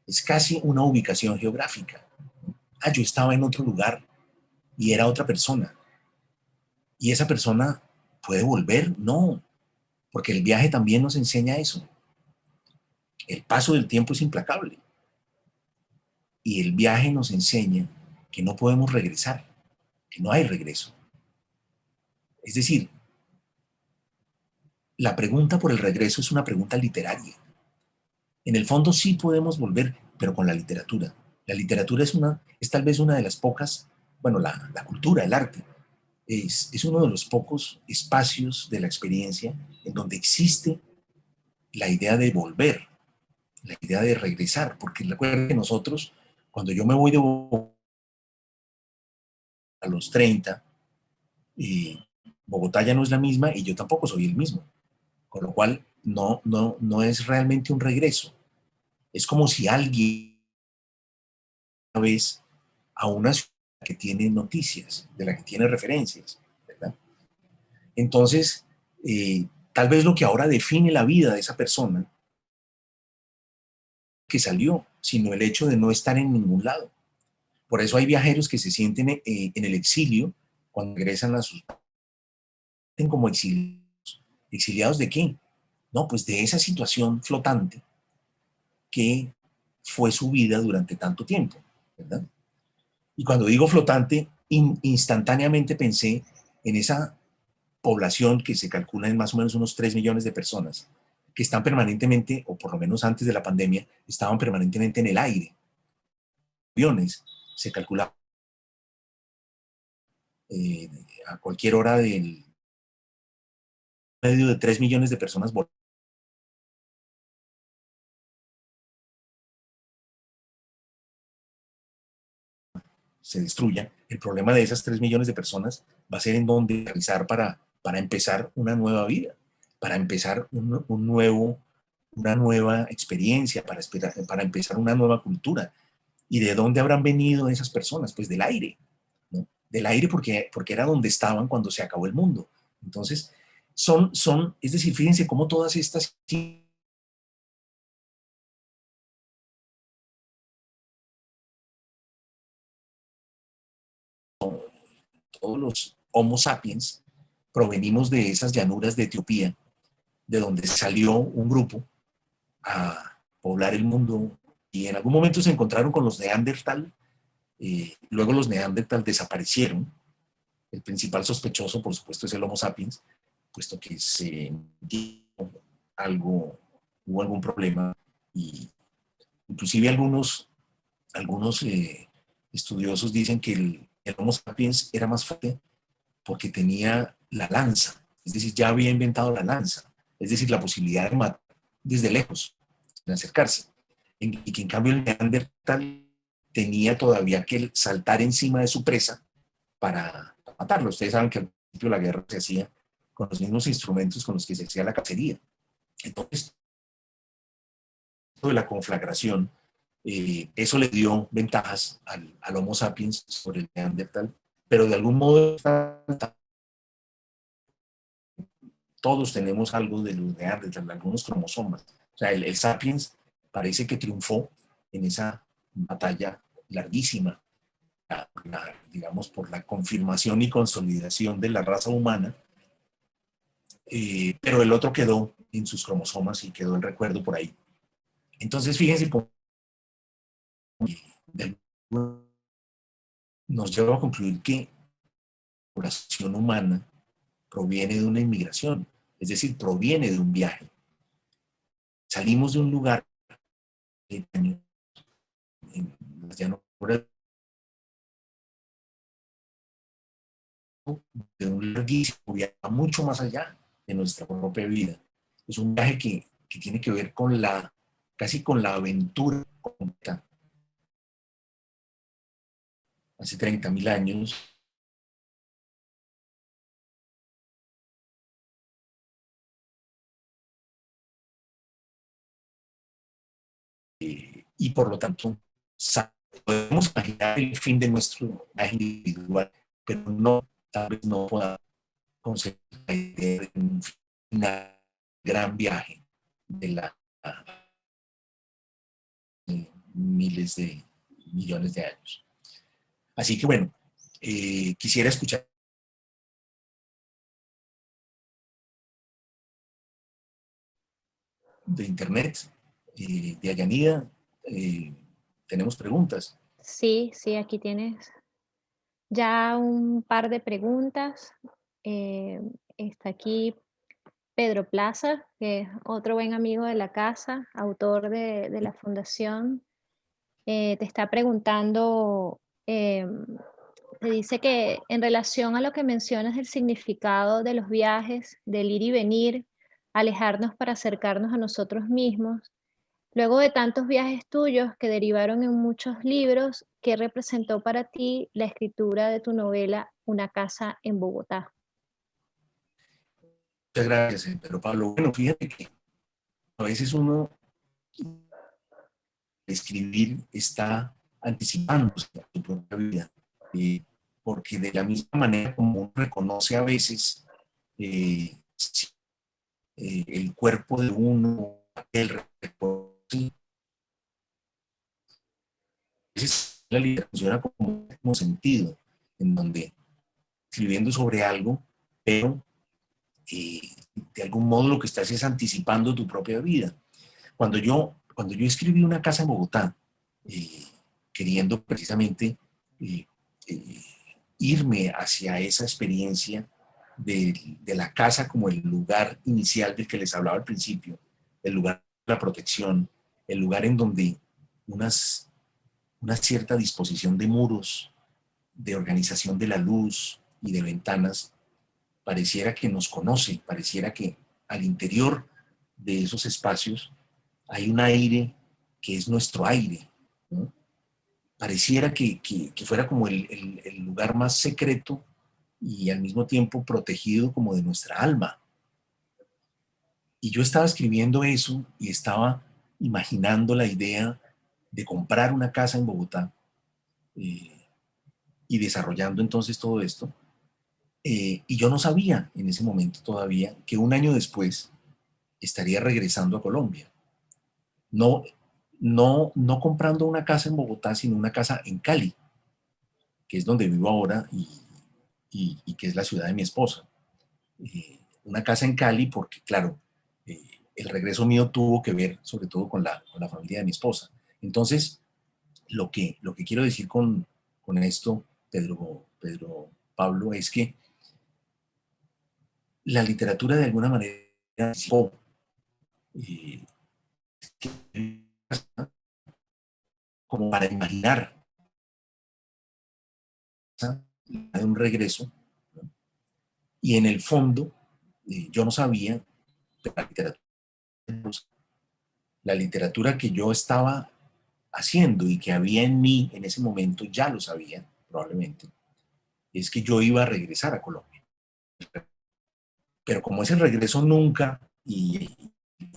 Es casi una ubicación geográfica. Yo estaba en otro lugar y era otra persona. ¿Y esa persona puede volver? No, porque el viaje también nos enseña eso. El paso del tiempo es implacable. Y el viaje nos enseña que no podemos regresar, que no hay regreso. Es decir, la pregunta por el regreso es una pregunta literaria. En el fondo sí podemos volver, pero con la literatura. La literatura es tal vez una de las pocas, bueno, la cultura, el arte, es uno de los pocos espacios de la experiencia en donde existe la idea de volver, la idea de regresar, porque recuerden que nosotros, cuando yo me voy de Bogotá a los 30, Bogotá ya no es la misma y yo tampoco soy el mismo, con lo cual no es realmente un regreso. Es como si alguien una vez a una ciudad que tiene noticias, de la que tiene referencias, ¿verdad? Entonces, tal vez lo que ahora define la vida de esa persona que salió, sino el hecho de no estar en ningún lado. Por eso hay viajeros que se sienten en el exilio cuando regresan a sus como exiliados. ¿Exiliados de qué? No, pues de esa situación flotante que fue su vida durante tanto tiempo, ¿verdad? Y cuando digo flotante, instantáneamente pensé en esa población que se calcula en más o menos unos 3 millones de personas que están permanentemente, o por lo menos antes de la pandemia, estaban permanentemente en el aire. Aviones, se calculaba a cualquier hora del medio de 3 millones de personas se destruya. El problema de esas 3 millones de personas va a ser en dónde aterrizar para empezar una nueva vida, para empezar una nueva experiencia, para empezar una nueva cultura. ¿Y de dónde habrán venido esas personas? Pues del aire, ¿no? Del aire porque era donde estaban cuando se acabó el mundo. Entonces, es decir, fíjense cómo todas estas todos los Homo sapiens provenimos de esas llanuras de Etiopía, de donde salió un grupo a poblar el mundo y en algún momento se encontraron con los Neandertal. Luego los Neandertal desaparecieron. El principal sospechoso, por supuesto, es el Homo sapiens, puesto que hubo algún problema y inclusive algunos estudiosos dicen que el Homo sapiens era más fuerte porque tenía la lanza, es decir, ya había inventado la lanza, es decir, la posibilidad de matar desde lejos, sin acercarse. Y que en cambio el Neandertal tenía todavía que saltar encima de su presa para matarlo. Ustedes saben que al principio la guerra se hacía con los mismos instrumentos con los que se hacía la cacería. Entonces, de la conflagración, eso le dio ventajas al Homo sapiens sobre el Neandertal, pero de algún modo todos tenemos algo de los Neandertal, algunos cromosomas. O sea, el Sapiens parece que triunfó en esa batalla larguísima, digamos, por la confirmación y consolidación de la raza humana, pero el otro quedó en sus cromosomas y quedó el recuerdo por ahí. Entonces, fíjense cómo nos lleva a concluir que la población humana proviene de una inmigración, es decir, proviene de un viaje. Salimos de un lugar en las llanuras de un larguísimo viaje, mucho más allá de nuestra propia vida. Es un viaje que tiene que ver con casi con la aventura completa. Hace 30.000 años, y por lo tanto podemos imaginar el fin de nuestro viaje individual, pero no, tal vez no podamos conseguir la idea de un gran viaje de miles de millones de años. Así que bueno, quisiera escuchar de internet, de Ayanida. Tenemos preguntas. Sí, sí, aquí tienes ya un par de preguntas. Está aquí Pedro Plaza, que es otro buen amigo de la casa, autor de la fundación. Te está preguntando, te dice que en relación a lo que mencionas del significado de los viajes, del ir y venir, alejarnos para acercarnos a nosotros mismos, luego de tantos viajes tuyos que derivaron en muchos libros, ¿qué representó para ti la escritura de tu novela Una casa en Bogotá? Muchas gracias, Pedro Pablo. Bueno, fíjate que a veces uno escribir está anticipándose a su propia vida, porque de la misma manera como uno reconoce a veces si, el cuerpo de uno, el recuerdo, sí. La literatura funciona como sentido, en donde escribiendo sobre algo, pero de algún modo lo que estás es anticipando tu propia vida. Cuando yo escribí Una casa en Bogotá, queriendo precisamente eh, eh, irme hacia esa experiencia de la casa como el lugar inicial del que les hablaba al principio, el lugar de la protección, el lugar en donde una cierta disposición de muros, de organización de la luz y de ventanas, pareciera que nos conoce, pareciera que al interior de esos espacios hay un aire que es nuestro aire, ¿no? Pareciera que fuera como el lugar más secreto y al mismo tiempo protegido como de nuestra alma. Y yo estaba escribiendo eso y estaba imaginando la idea de comprar una casa en Bogotá y desarrollando entonces todo esto. Y yo no sabía en ese momento todavía que un año después estaría regresando a Colombia. No, no comprando una casa en Bogotá, sino una casa en Cali, que es donde vivo ahora y que es la ciudad de mi esposa. Una casa en Cali porque, claro, el regreso mío tuvo que ver sobre todo con la familia de mi esposa. Entonces, lo que quiero decir con esto, Pedro Pablo, es que la literatura de alguna manera eh, como para imaginar de un regreso, ¿no? Y en el fondo yo no sabía de la literatura que yo estaba haciendo y que había en mí en ese momento, ya lo sabía probablemente, es que yo iba a regresar a Colombia. Pero como ese regreso nunca, y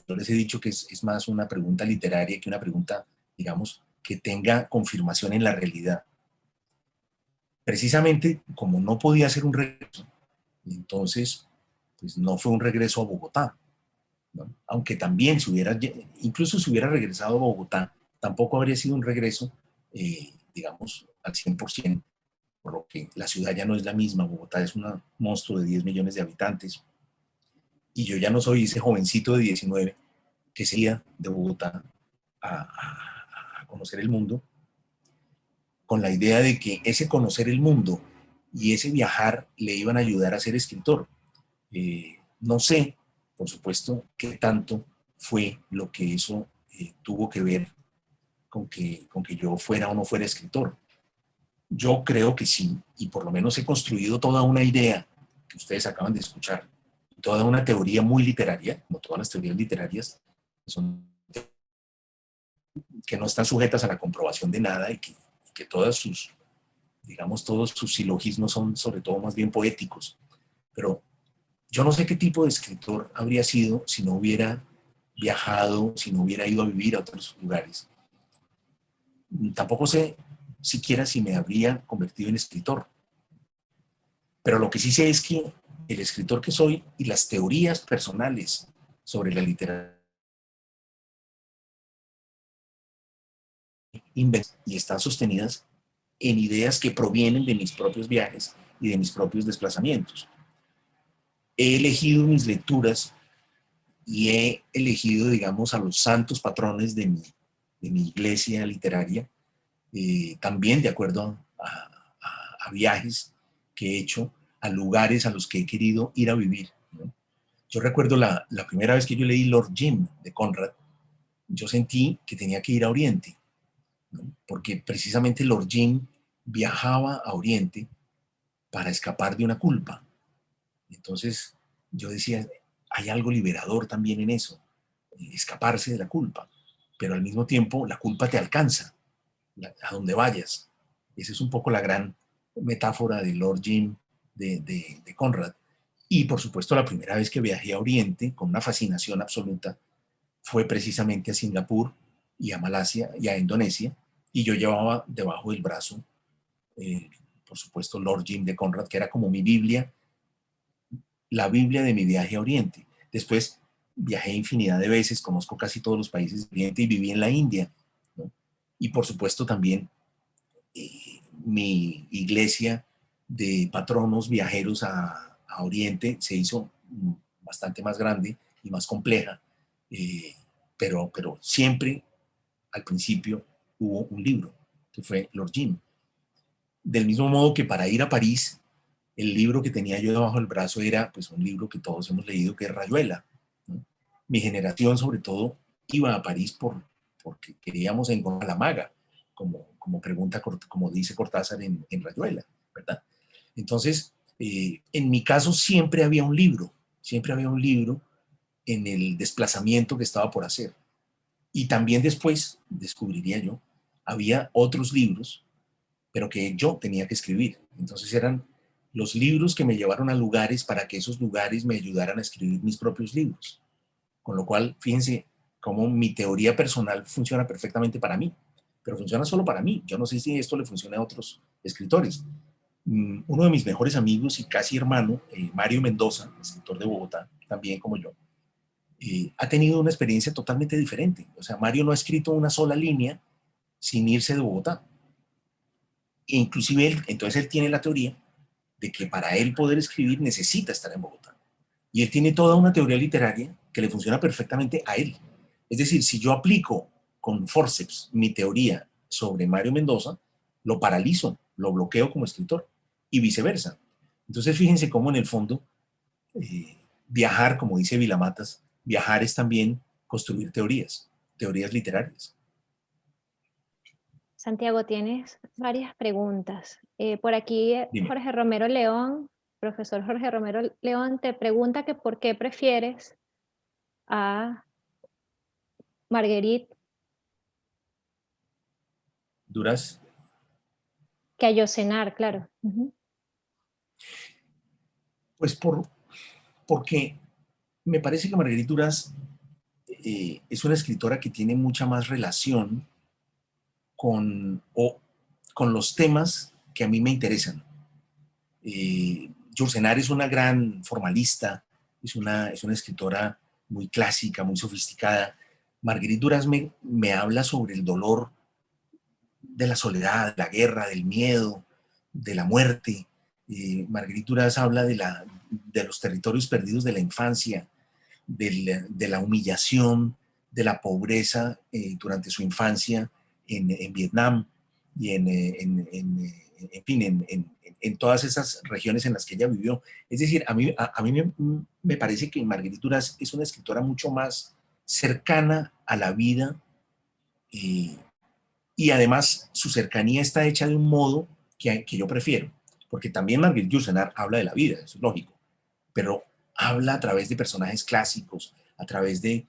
yo les he dicho que es más una pregunta literaria que una pregunta, digamos, que tenga confirmación en la realidad. Precisamente como no podía ser un regreso, entonces pues no fue un regreso a Bogotá, ¿no? Aunque también incluso si hubiera regresado a Bogotá, tampoco habría sido un regreso, digamos, al 100%, por lo que la ciudad ya no es la misma. Bogotá es un monstruo de 10 millones de habitantes y yo ya no soy ese jovencito de 19 que se iba de Bogotá a conocer el mundo, con la idea de que ese conocer el mundo y ese viajar le iban a ayudar a ser escritor. No sé, por supuesto, qué tanto fue lo que eso tuvo que ver con que yo fuera o no fuera escritor. Yo creo que sí, y por lo menos he construido toda una idea que ustedes acaban de escuchar, toda una teoría muy literaria, como todas las teorías literarias, que no están sujetas a la comprobación de nada y que todas sus, digamos, todos sus silogismos son sobre todo más bien poéticos. Pero yo no sé qué tipo de escritor habría sido si no hubiera viajado, si no hubiera ido a vivir a otros lugares. Tampoco sé siquiera si me habría convertido en escritor. Pero lo que sí sé es que el escritor que soy y las teorías personales sobre la literatura y están sostenidas en ideas que provienen de mis propios viajes y de mis propios desplazamientos. He elegido mis lecturas y he elegido, digamos, a los santos patrones de mi iglesia literaria, también de acuerdo a viajes que he hecho, a lugares a los que he querido ir a vivir, ¿no? Yo recuerdo la primera vez que yo leí Lord Jim de Conrad, yo sentí que tenía que ir a Oriente, ¿no? Porque precisamente Lord Jim viajaba a Oriente para escapar de una culpa. Entonces yo decía, hay algo liberador también en eso, escaparse de la culpa, pero al mismo tiempo la culpa te alcanza a donde vayas. Esa es un poco la gran metáfora de Lord Jim de Conrad. Y por supuesto la primera vez que viajé a Oriente con una fascinación absoluta fue precisamente a Singapur y a Malasia y a Indonesia, y yo llevaba debajo del brazo, por supuesto, Lord Jim de Conrad, que era como mi Biblia la Biblia de mi viaje a Oriente. Después viajé infinidad de veces, conozco casi todos los países de Oriente y viví en la India, ¿no? Y por supuesto también mi iglesia de patronos viajeros a Oriente se hizo bastante más grande y más compleja, pero siempre al principio hubo un libro, que fue Lord Jim. Del mismo modo que para ir a París, el libro que tenía yo debajo del brazo era pues un libro que todos hemos leído, que es Rayuela, ¿no? Mi generación sobre todo iba a París porque queríamos encontrar a la maga, como dice Cortázar en Rayuela, ¿verdad? Entonces, en mi caso siempre había un libro en el desplazamiento que estaba por hacer. Y también después, descubriría yo, había otros libros, pero que yo tenía que escribir. Entonces eran los libros que me llevaron a lugares para que esos lugares me ayudaran a escribir mis propios libros. Con lo cual, fíjense cómo mi teoría personal funciona perfectamente para mí, pero funciona solo para mí. Yo no sé si esto le funciona a otros escritores. Uno de mis mejores amigos y casi hermano, Mario Mendoza, escritor de Bogotá, también como yo, ha tenido una experiencia totalmente diferente. O sea, Mario no ha escrito una sola línea sin irse de Bogotá. E inclusive entonces él tiene la teoría de que para él poder escribir necesita estar en Bogotá. Y él tiene toda una teoría literaria que le funciona perfectamente a él. Es decir, si yo aplico con forceps mi teoría sobre Mario Mendoza, lo paralizo, lo bloqueo como escritor y viceversa. Entonces fíjense cómo en el fondo viajar, como dice Vilamatas, viajar es también construir teorías literarias. Santiago, tienes varias preguntas. Por aquí Dime. Jorge Romero León, profesor Jorge Romero León, te pregunta que por qué prefieres a Marguerite Duras. que a Yosenar, claro. Pues porque me parece que Marguerite Duras es una escritora que tiene mucha más relación con los temas que a mí me interesan. Yourcenar es una gran formalista, es una escritora muy clásica, muy sofisticada. Marguerite Duras me habla sobre el dolor de la soledad, de la guerra, del miedo, de la muerte. Marguerite Duras habla de los territorios perdidos de la infancia, de la humillación, de la pobreza durante su infancia en Vietnam y en fin, en todas esas regiones en las que ella vivió. Es decir, a mí me parece que Marguerite Duras es una escritora mucho más cercana a la vida y además su cercanía está hecha de un modo que yo prefiero, porque también Marguerite Yourcenar habla de la vida, eso es lógico, pero habla a través de personajes clásicos, a través de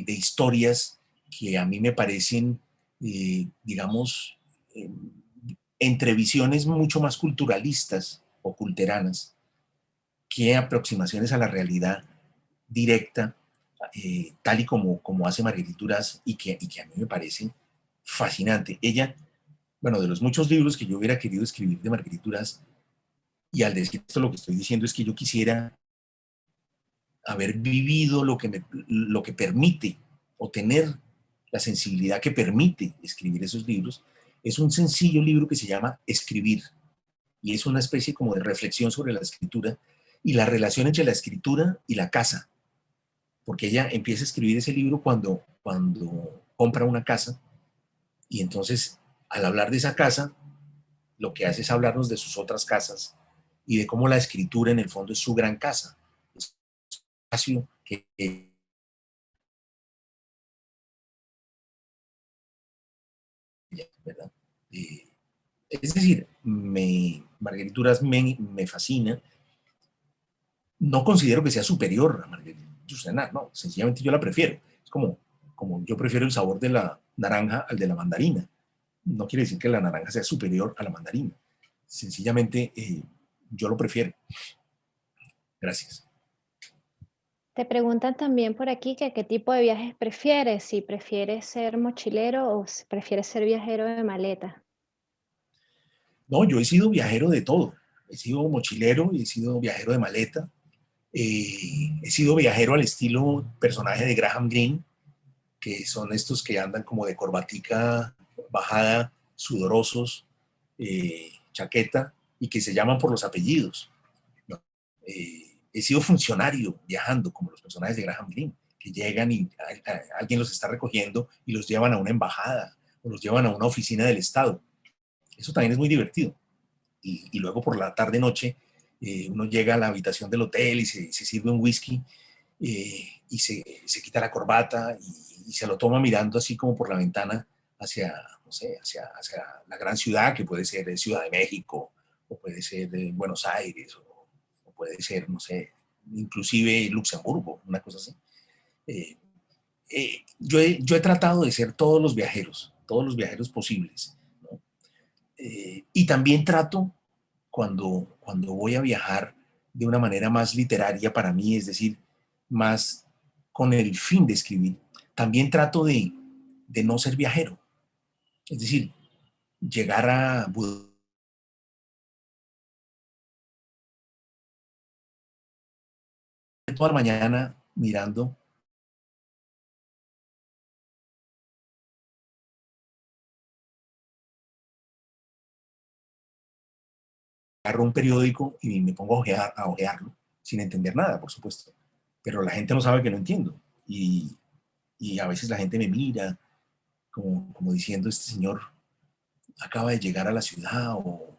historias que a mí me parecen, digamos, entre visiones mucho más culturalistas o culteranas que aproximaciones a la realidad directa, tal y como hace Marguerite Duras y que a mí me parece fascinante. Ella, bueno, de los muchos libros que yo hubiera querido escribir de Marguerite Duras, y al decir esto lo que estoy diciendo es que yo quisiera haber vivido lo que permite o tener la sensibilidad que permite escribir esos libros. Es un sencillo libro que se llama Escribir y es una especie como de reflexión sobre la escritura y la relación entre la escritura y la casa, porque ella empieza a escribir ese libro cuando compra una casa y entonces al hablar de esa casa lo que hace es hablarnos de sus otras casas y de cómo la escritura en el fondo es su gran casa, es un espacio que ¿verdad? Es decir, Marguerite Duras me fascina. No considero que sea superior a Marguerite Yourcenar, no, sencillamente yo la prefiero. Es como yo prefiero el sabor de la naranja al de la mandarina. No quiere decir que la naranja sea superior a la mandarina. Sencillamente yo lo prefiero. Gracias. Te preguntan también por aquí que qué tipo de viajes prefieres, si prefieres ser mochilero o si prefieres ser viajero de maleta. No, yo he sido viajero de todo. He sido mochilero y he sido viajero de maleta. He sido viajero al estilo personaje de Graham Greene, que son estos que andan como de corbatica bajada, sudorosos, chaqueta, y que se llaman por los apellidos, ¿no? He sido funcionario viajando, como los personajes de Graham Greene, que llegan y alguien los está recogiendo y los llevan a una embajada o los llevan a una oficina del Estado. Eso también es muy divertido. Y luego por la tarde-noche uno llega a la habitación del hotel y se sirve un whisky y se quita la corbata y se lo toma mirando así como por la ventana hacia, no sé, hacia la gran ciudad, que puede ser Ciudad de México, o puede ser Buenos Aires, o puede ser, no sé, inclusive Luxemburgo, una cosa así. Yo he tratado de ser todos los viajeros posibles, ¿no? Y también trato, cuando voy a viajar de una manera más literaria para mí, es decir, más con el fin de escribir, también trato de no ser viajero. Es decir, llegar a Budapest toda la mañana mirando, agarro un periódico y me pongo a ojearlo, sin entender nada, por supuesto. Pero la gente no sabe que no entiendo. Y a veces la gente me mira como diciendo, este señor acaba de llegar a la ciudad o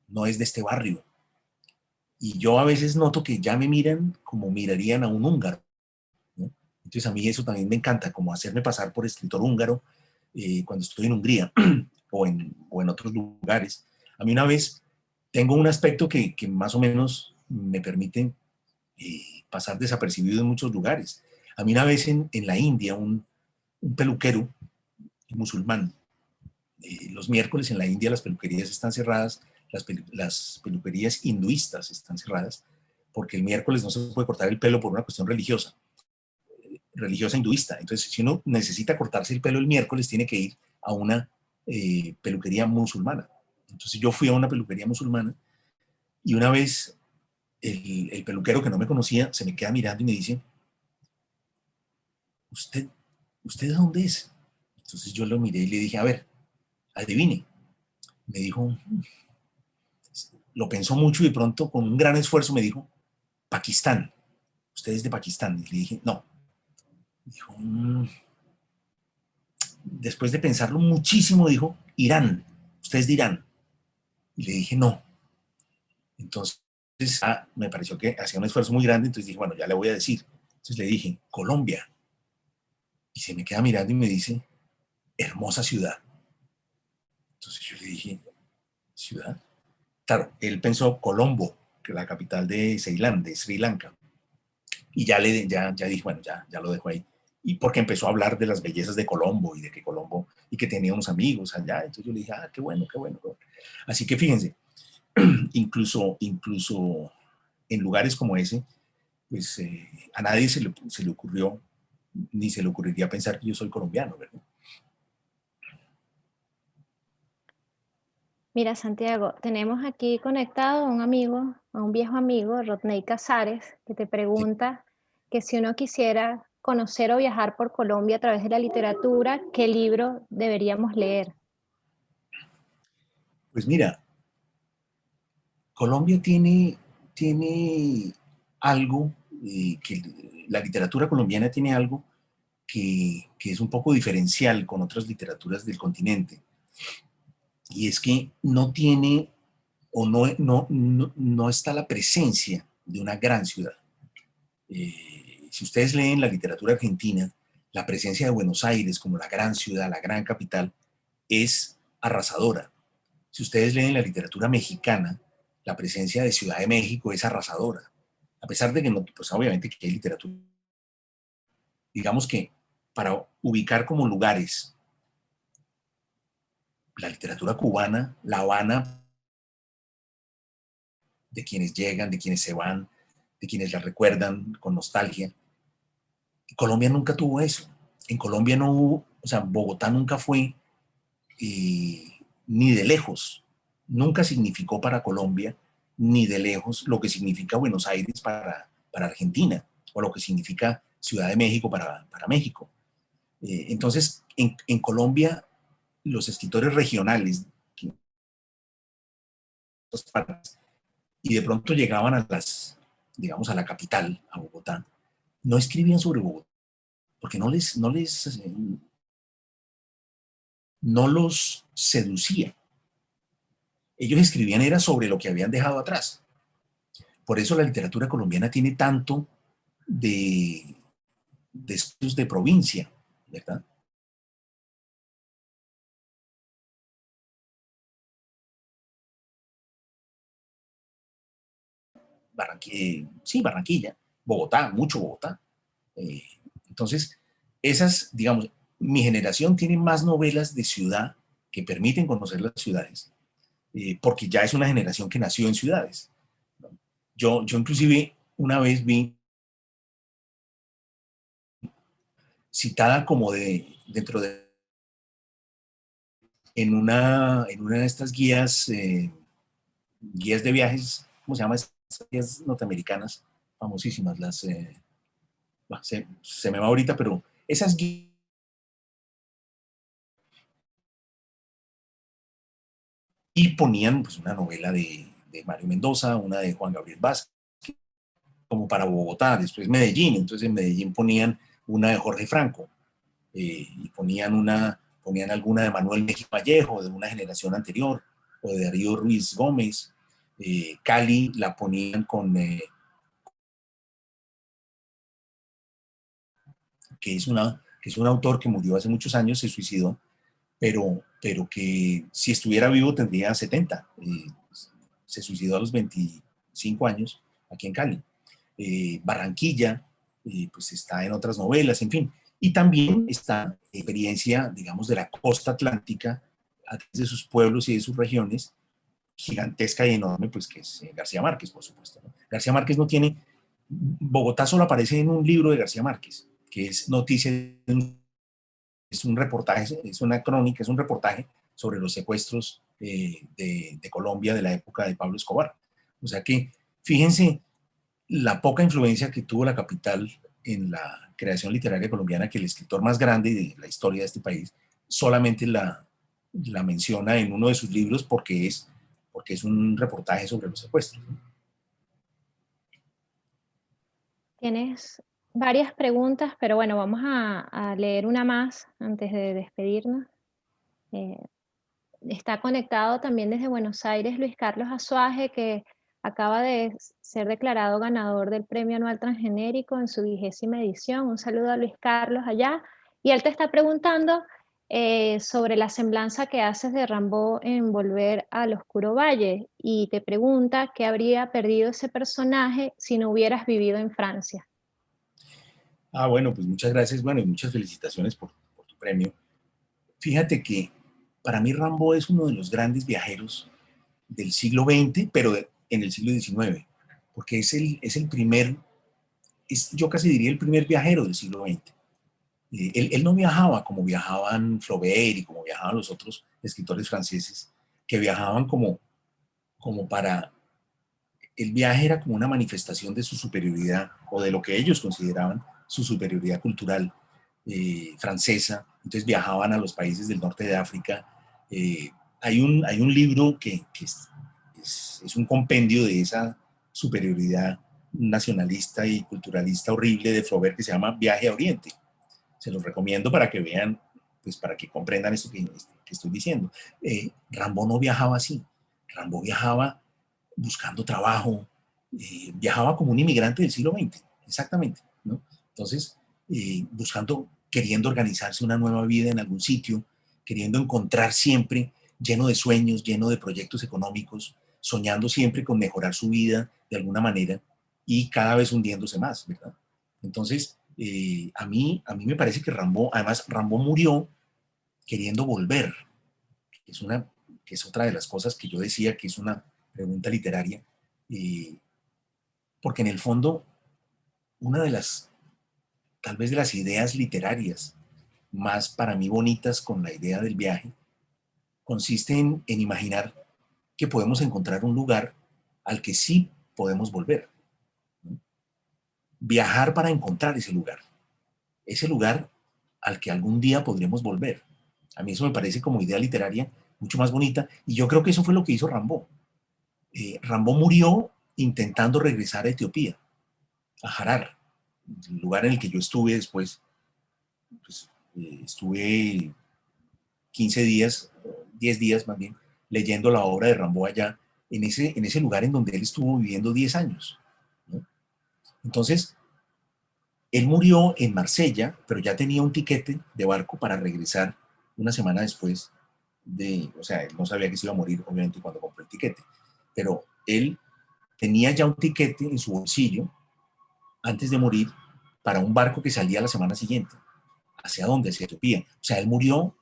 no es de este barrio. Y yo a veces noto que ya me miran como mirarían a un húngaro, ¿no? Entonces a mí eso también me encanta, como hacerme pasar por escritor húngaro cuando estoy en Hungría o en otros lugares. A mí una vez tengo un aspecto que más o menos me permite pasar desapercibido en muchos lugares. A mí una vez en la India, un peluquero musulmán, los miércoles en la India las peluquerías están cerradas, las peluquerías hinduistas están cerradas, porque el miércoles no se puede cortar el pelo por una cuestión religiosa hinduista. Entonces, si uno necesita cortarse el pelo el miércoles, tiene que ir a una peluquería musulmana. Entonces yo fui a una peluquería musulmana y una vez el peluquero, que no me conocía, se me queda mirando y me dice, ¿usted, ¿usted de dónde es? Entonces yo lo miré y le dije, a ver, adivine. Me dijo, lo pensó mucho y de pronto con un gran esfuerzo me dijo, Pakistán. ¿Usted es de Pakistán? Y le dije, no. Dijo, después de pensarlo muchísimo, dijo, Irán. ¿Usted es de Irán? Y le dije, no. Entonces, me pareció que hacía un esfuerzo muy grande, entonces dije, bueno, ya le voy a decir. Entonces le dije, Colombia. Y se me queda mirando y me dice, hermosa ciudad. Entonces yo le dije, ¿ciudad? Claro, él pensó Colombo, que es la capital de Ceilán, de Sri Lanka. Y ya dije, bueno, ya lo dejo ahí. Y porque empezó a hablar de las bellezas de Colombo y de que Colombo, y que tenía unos amigos allá. Entonces yo le dije, qué bueno, qué bueno, qué bueno. Así que fíjense, incluso en lugares como ese, pues a nadie se le ocurrió, ni se le ocurriría pensar que yo soy colombiano, ¿verdad? Mira, Santiago, tenemos aquí conectado a un amigo, a un viejo amigo, Rodney Casares, que te Sí. pregunta que si uno quisiera conocer o viajar por Colombia a través de la literatura, ¿qué libro deberíamos leer? Pues mira, Colombia tiene algo, que la literatura colombiana tiene algo que es un poco diferencial con otras literaturas del continente. Y es que no tiene o no está la presencia de una gran ciudad. Si ustedes leen la literatura argentina, la presencia de Buenos Aires como la gran ciudad, la gran capital, es arrasadora. Si ustedes leen la literatura mexicana, la presencia de Ciudad de México es arrasadora. A pesar de que no, pues obviamente que hay literatura. Digamos que para ubicar como lugares la literatura cubana, La Habana, de quienes llegan, de quienes se van, de quienes la recuerdan con nostalgia. Colombia nunca tuvo eso. En Colombia no hubo, o sea, Bogotá nunca fue ni de lejos, nunca significó para Colombia ni de lejos lo que significa Buenos Aires para Argentina, o lo que significa Ciudad de México para México. Entonces, en Colombia, los escritores regionales, y de pronto llegaban a digamos, a la capital, a Bogotá, no escribían sobre Bogotá, porque no los seducía. Ellos escribían era sobre lo que habían dejado atrás. Por eso la literatura colombiana tiene tanto de estudios de provincia, ¿verdad? Sí, Barranquilla, Bogotá, mucho Bogotá. Entonces, digamos, mi generación tiene más novelas de ciudad que permiten conocer las ciudades, porque ya es una generación que nació en ciudades. Yo inclusive una vez vi citada como en una de estas guías de viajes, ¿cómo se llama? Estas guías norteamericanas, famosísimas, se me va ahorita, pero esas guías, y ponían pues una novela de Mario Mendoza, una de Juan Gabriel Vázquez, como para Bogotá, después Medellín, entonces en Medellín ponían una de Jorge Franco, y ponían alguna de Manuel Mejía Vallejo, de una generación anterior, o de Darío Ruiz Gómez. Cali la ponían que es un autor que murió hace muchos años, se suicidó, pero que si estuviera vivo tendría 70. Se suicidó a los 25 años aquí en Cali. Barranquilla, pues está en otras novelas, en fin. Y también está la experiencia, digamos, de la costa atlántica, a través de sus pueblos y de sus regiones, gigantesca y enorme, pues que es García Márquez, por supuesto, ¿no? García Márquez no tiene... Bogotá solo aparece en un libro de García Márquez, que es Noticia, es un reportaje, es una crónica, es un reportaje sobre los secuestros de Colombia de la época de Pablo Escobar. O sea que, fíjense la poca influencia que tuvo la capital en la creación literaria colombiana, que el escritor más grande de la historia de este país solamente la menciona en uno de sus libros porque es un reportaje sobre los secuestros. Tienes varias preguntas, pero bueno, vamos a leer una más antes de despedirnos. Está conectado también desde Buenos Aires Luis Carlos Azuaje, que acaba de ser declarado ganador del Premio Anual Transgenérico en su 20ª edición. Un saludo a Luis Carlos allá. Y él te está preguntando sobre la semblanza que haces de Rimbaud en Volver al Oscuro Valle, y te pregunta qué habría perdido ese personaje si no hubieras vivido en Francia. Bueno, pues muchas gracias, bueno, y muchas felicitaciones por tu premio. Fíjate que para mí Rimbaud es uno de los grandes viajeros del siglo XX, pero en el siglo XIX, porque es el primer, yo casi diría el primer viajero del siglo XX. Él no viajaba como viajaban Flaubert y como viajaban los otros escritores franceses, que viajaban como para... El viaje era como una manifestación de su superioridad, o de lo que ellos consideraban su superioridad cultural francesa. Entonces viajaban a los países del norte de África. Hay un libro que es un compendio de esa superioridad nacionalista y culturalista horrible de Flaubert, que se llama Viaje a Oriente. Se los recomiendo para que vean, pues para que comprendan esto que estoy diciendo. Rimbaud no viajaba así. Rimbaud viajaba buscando trabajo, viajaba como un inmigrante del siglo XX, exactamente, ¿no? Entonces, queriendo organizarse una nueva vida en algún sitio, queriendo encontrar siempre, lleno de sueños, lleno de proyectos económicos, soñando siempre con mejorar su vida de alguna manera y cada vez hundiéndose más, ¿verdad? Entonces, a mí me parece que además Rimbaud murió queriendo volver, que es otra de las cosas que yo decía que es una pregunta literaria, porque en el fondo, una de tal vez de las ideas literarias más para mí bonitas con la idea del viaje, consiste en imaginar que podemos encontrar un lugar al que sí podemos volver, ¿no? viajar para encontrar ese lugar al que algún día podremos volver. A mí eso me parece como idea literaria mucho más bonita, y yo creo que eso fue lo que hizo Rimbaud. Rimbaud murió intentando regresar a Etiopía, a Harar, el lugar en el que yo estuve después. Pues, estuve 15 días, 10 días más bien, leyendo la obra de Rimbaud allá, en ese lugar en donde él estuvo viviendo 10 años, ¿no? Entonces, él murió en Marsella, pero ya tenía un tiquete de barco para regresar una semana después o sea, él no sabía que se iba a morir, obviamente, cuando compró el tiquete, pero él tenía ya un tiquete en su bolsillo antes de morir para un barco que salía la semana siguiente. ¿Hacia dónde? Hacia Etiopía. O sea, él murió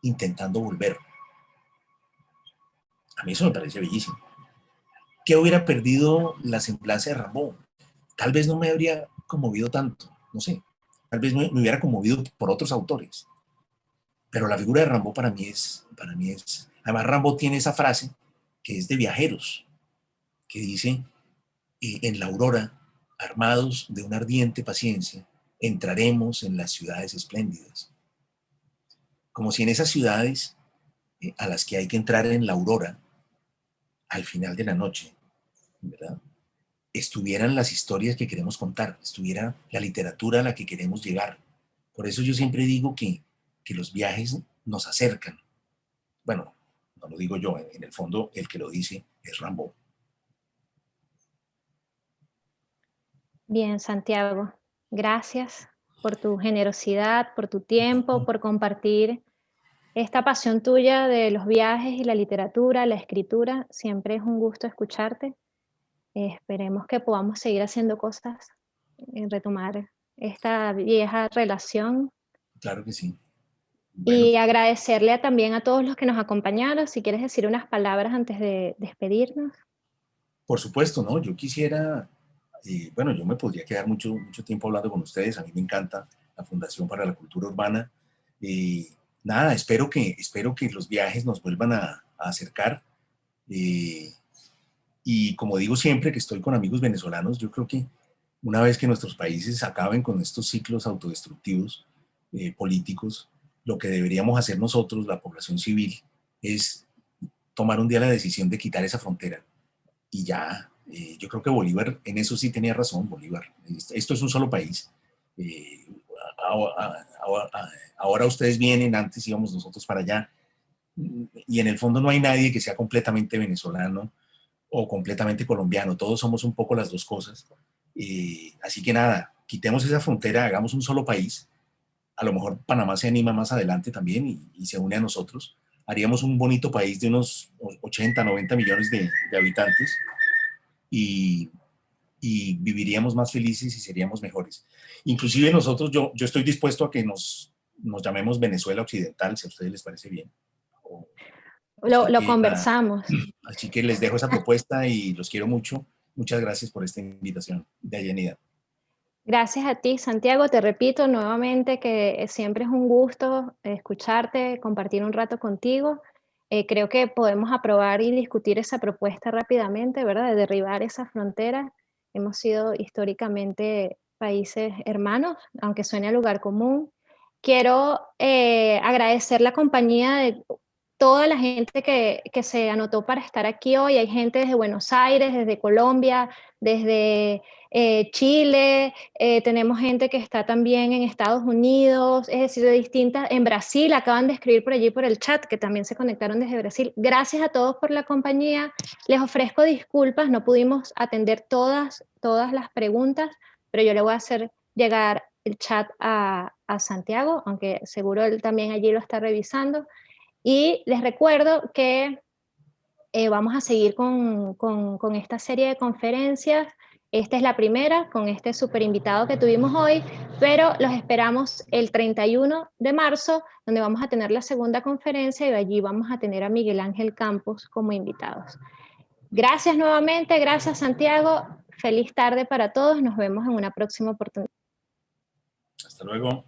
intentando volver. A mí eso me parece bellísimo. ¿Qué hubiera perdido la semblanza de Rimbaud? Tal vez no me habría conmovido tanto, no sé. Tal vez me hubiera conmovido por otros autores. Pero la figura de Rimbaud para mí es... Además, Rimbaud tiene esa frase que es de Viajeros, que dice, en la aurora, armados de una ardiente paciencia, entraremos en las ciudades espléndidas. Como si en esas ciudades a las que hay que entrar en la aurora, al final de la noche, ¿verdad?, estuvieran las historias que queremos contar, estuviera la literatura a la que queremos llegar. Por eso yo siempre digo que los viajes nos acercan. Bueno, no lo digo yo, en el fondo el que lo dice es Rimbaud. Bien, Santiago, gracias por tu generosidad, por tu tiempo, por compartir esta pasión tuya de los viajes y la literatura, la escritura. Siempre es un gusto escucharte. Esperemos que podamos seguir haciendo cosas, retomar esta vieja relación Claro que sí. Bueno, y agradecerle también a todos los que nos acompañaron. Si quieres decir unas palabras antes de despedirnos. por supuesto, ¿no? Yo quisiera, bueno, yo me podría quedar mucho tiempo hablando con ustedes. A mí me encanta la Fundación para la Cultura Urbana. Nada, espero que los viajes nos vuelvan a acercar. Y como digo siempre que estoy con amigos venezolanos, yo creo que una vez que nuestros países acaben con estos ciclos autodestructivos políticos, lo que deberíamos hacer nosotros, la población civil, es tomar un día la decisión de quitar esa frontera. Y ya, yo creo que Bolívar, en eso sí tenía razón, Bolívar. Esto es un solo país. Eh, ahora ustedes vienen, antes íbamos nosotros para allá. Y en el fondo no hay nadie que sea completamente venezolano o completamente colombiano. Todos somos un poco las dos cosas. Así que nada, quitemos esa frontera, hagamos un solo país. A lo mejor Panamá se anima más adelante también y se une a nosotros. Haríamos un bonito país de unos 80, 90 millones de habitantes y, y viviríamos más felices y seríamos mejores. Inclusive nosotros, yo estoy dispuesto a que nos llamemos Venezuela Occidental, si a ustedes les parece bien. Así Lo que, conversamos. así que les dejo esa propuesta y los quiero mucho. Muchas gracias por esta invitación de Ayanida. Gracias a ti, Santiago. Te repito nuevamente que siempre es un gusto escucharte, compartir un rato contigo. Creo que podemos aprobar y discutir esa propuesta rápidamente, ¿verdad? De derribar esas fronteras. Hemos sido históricamente países hermanos, aunque suene a lugar común. Quiero agradecer la compañía de toda la gente que se anotó para estar aquí hoy. Hay gente desde Buenos Aires, desde Colombia, desde Chile, tenemos gente que está también en Estados Unidos, es decir, de distintas, en Brasil, acaban de escribir por allí por el chat, que también se conectaron desde Brasil. Gracias a todos por la compañía, les ofrezco disculpas, no pudimos atender todas las preguntas, pero yo le voy a hacer llegar el chat a Santiago, aunque seguro él también allí lo está revisando, y les recuerdo que vamos a seguir con esta serie de conferencias. Esta es la primera con este super invitado que tuvimos hoy, pero los esperamos el 31 de marzo, donde vamos a tener la segunda conferencia y allí vamos a tener a Miguel Ángel Campos como invitados. Gracias nuevamente, gracias Santiago, feliz tarde para todos, nos vemos en una próxima oportunidad. Hasta luego.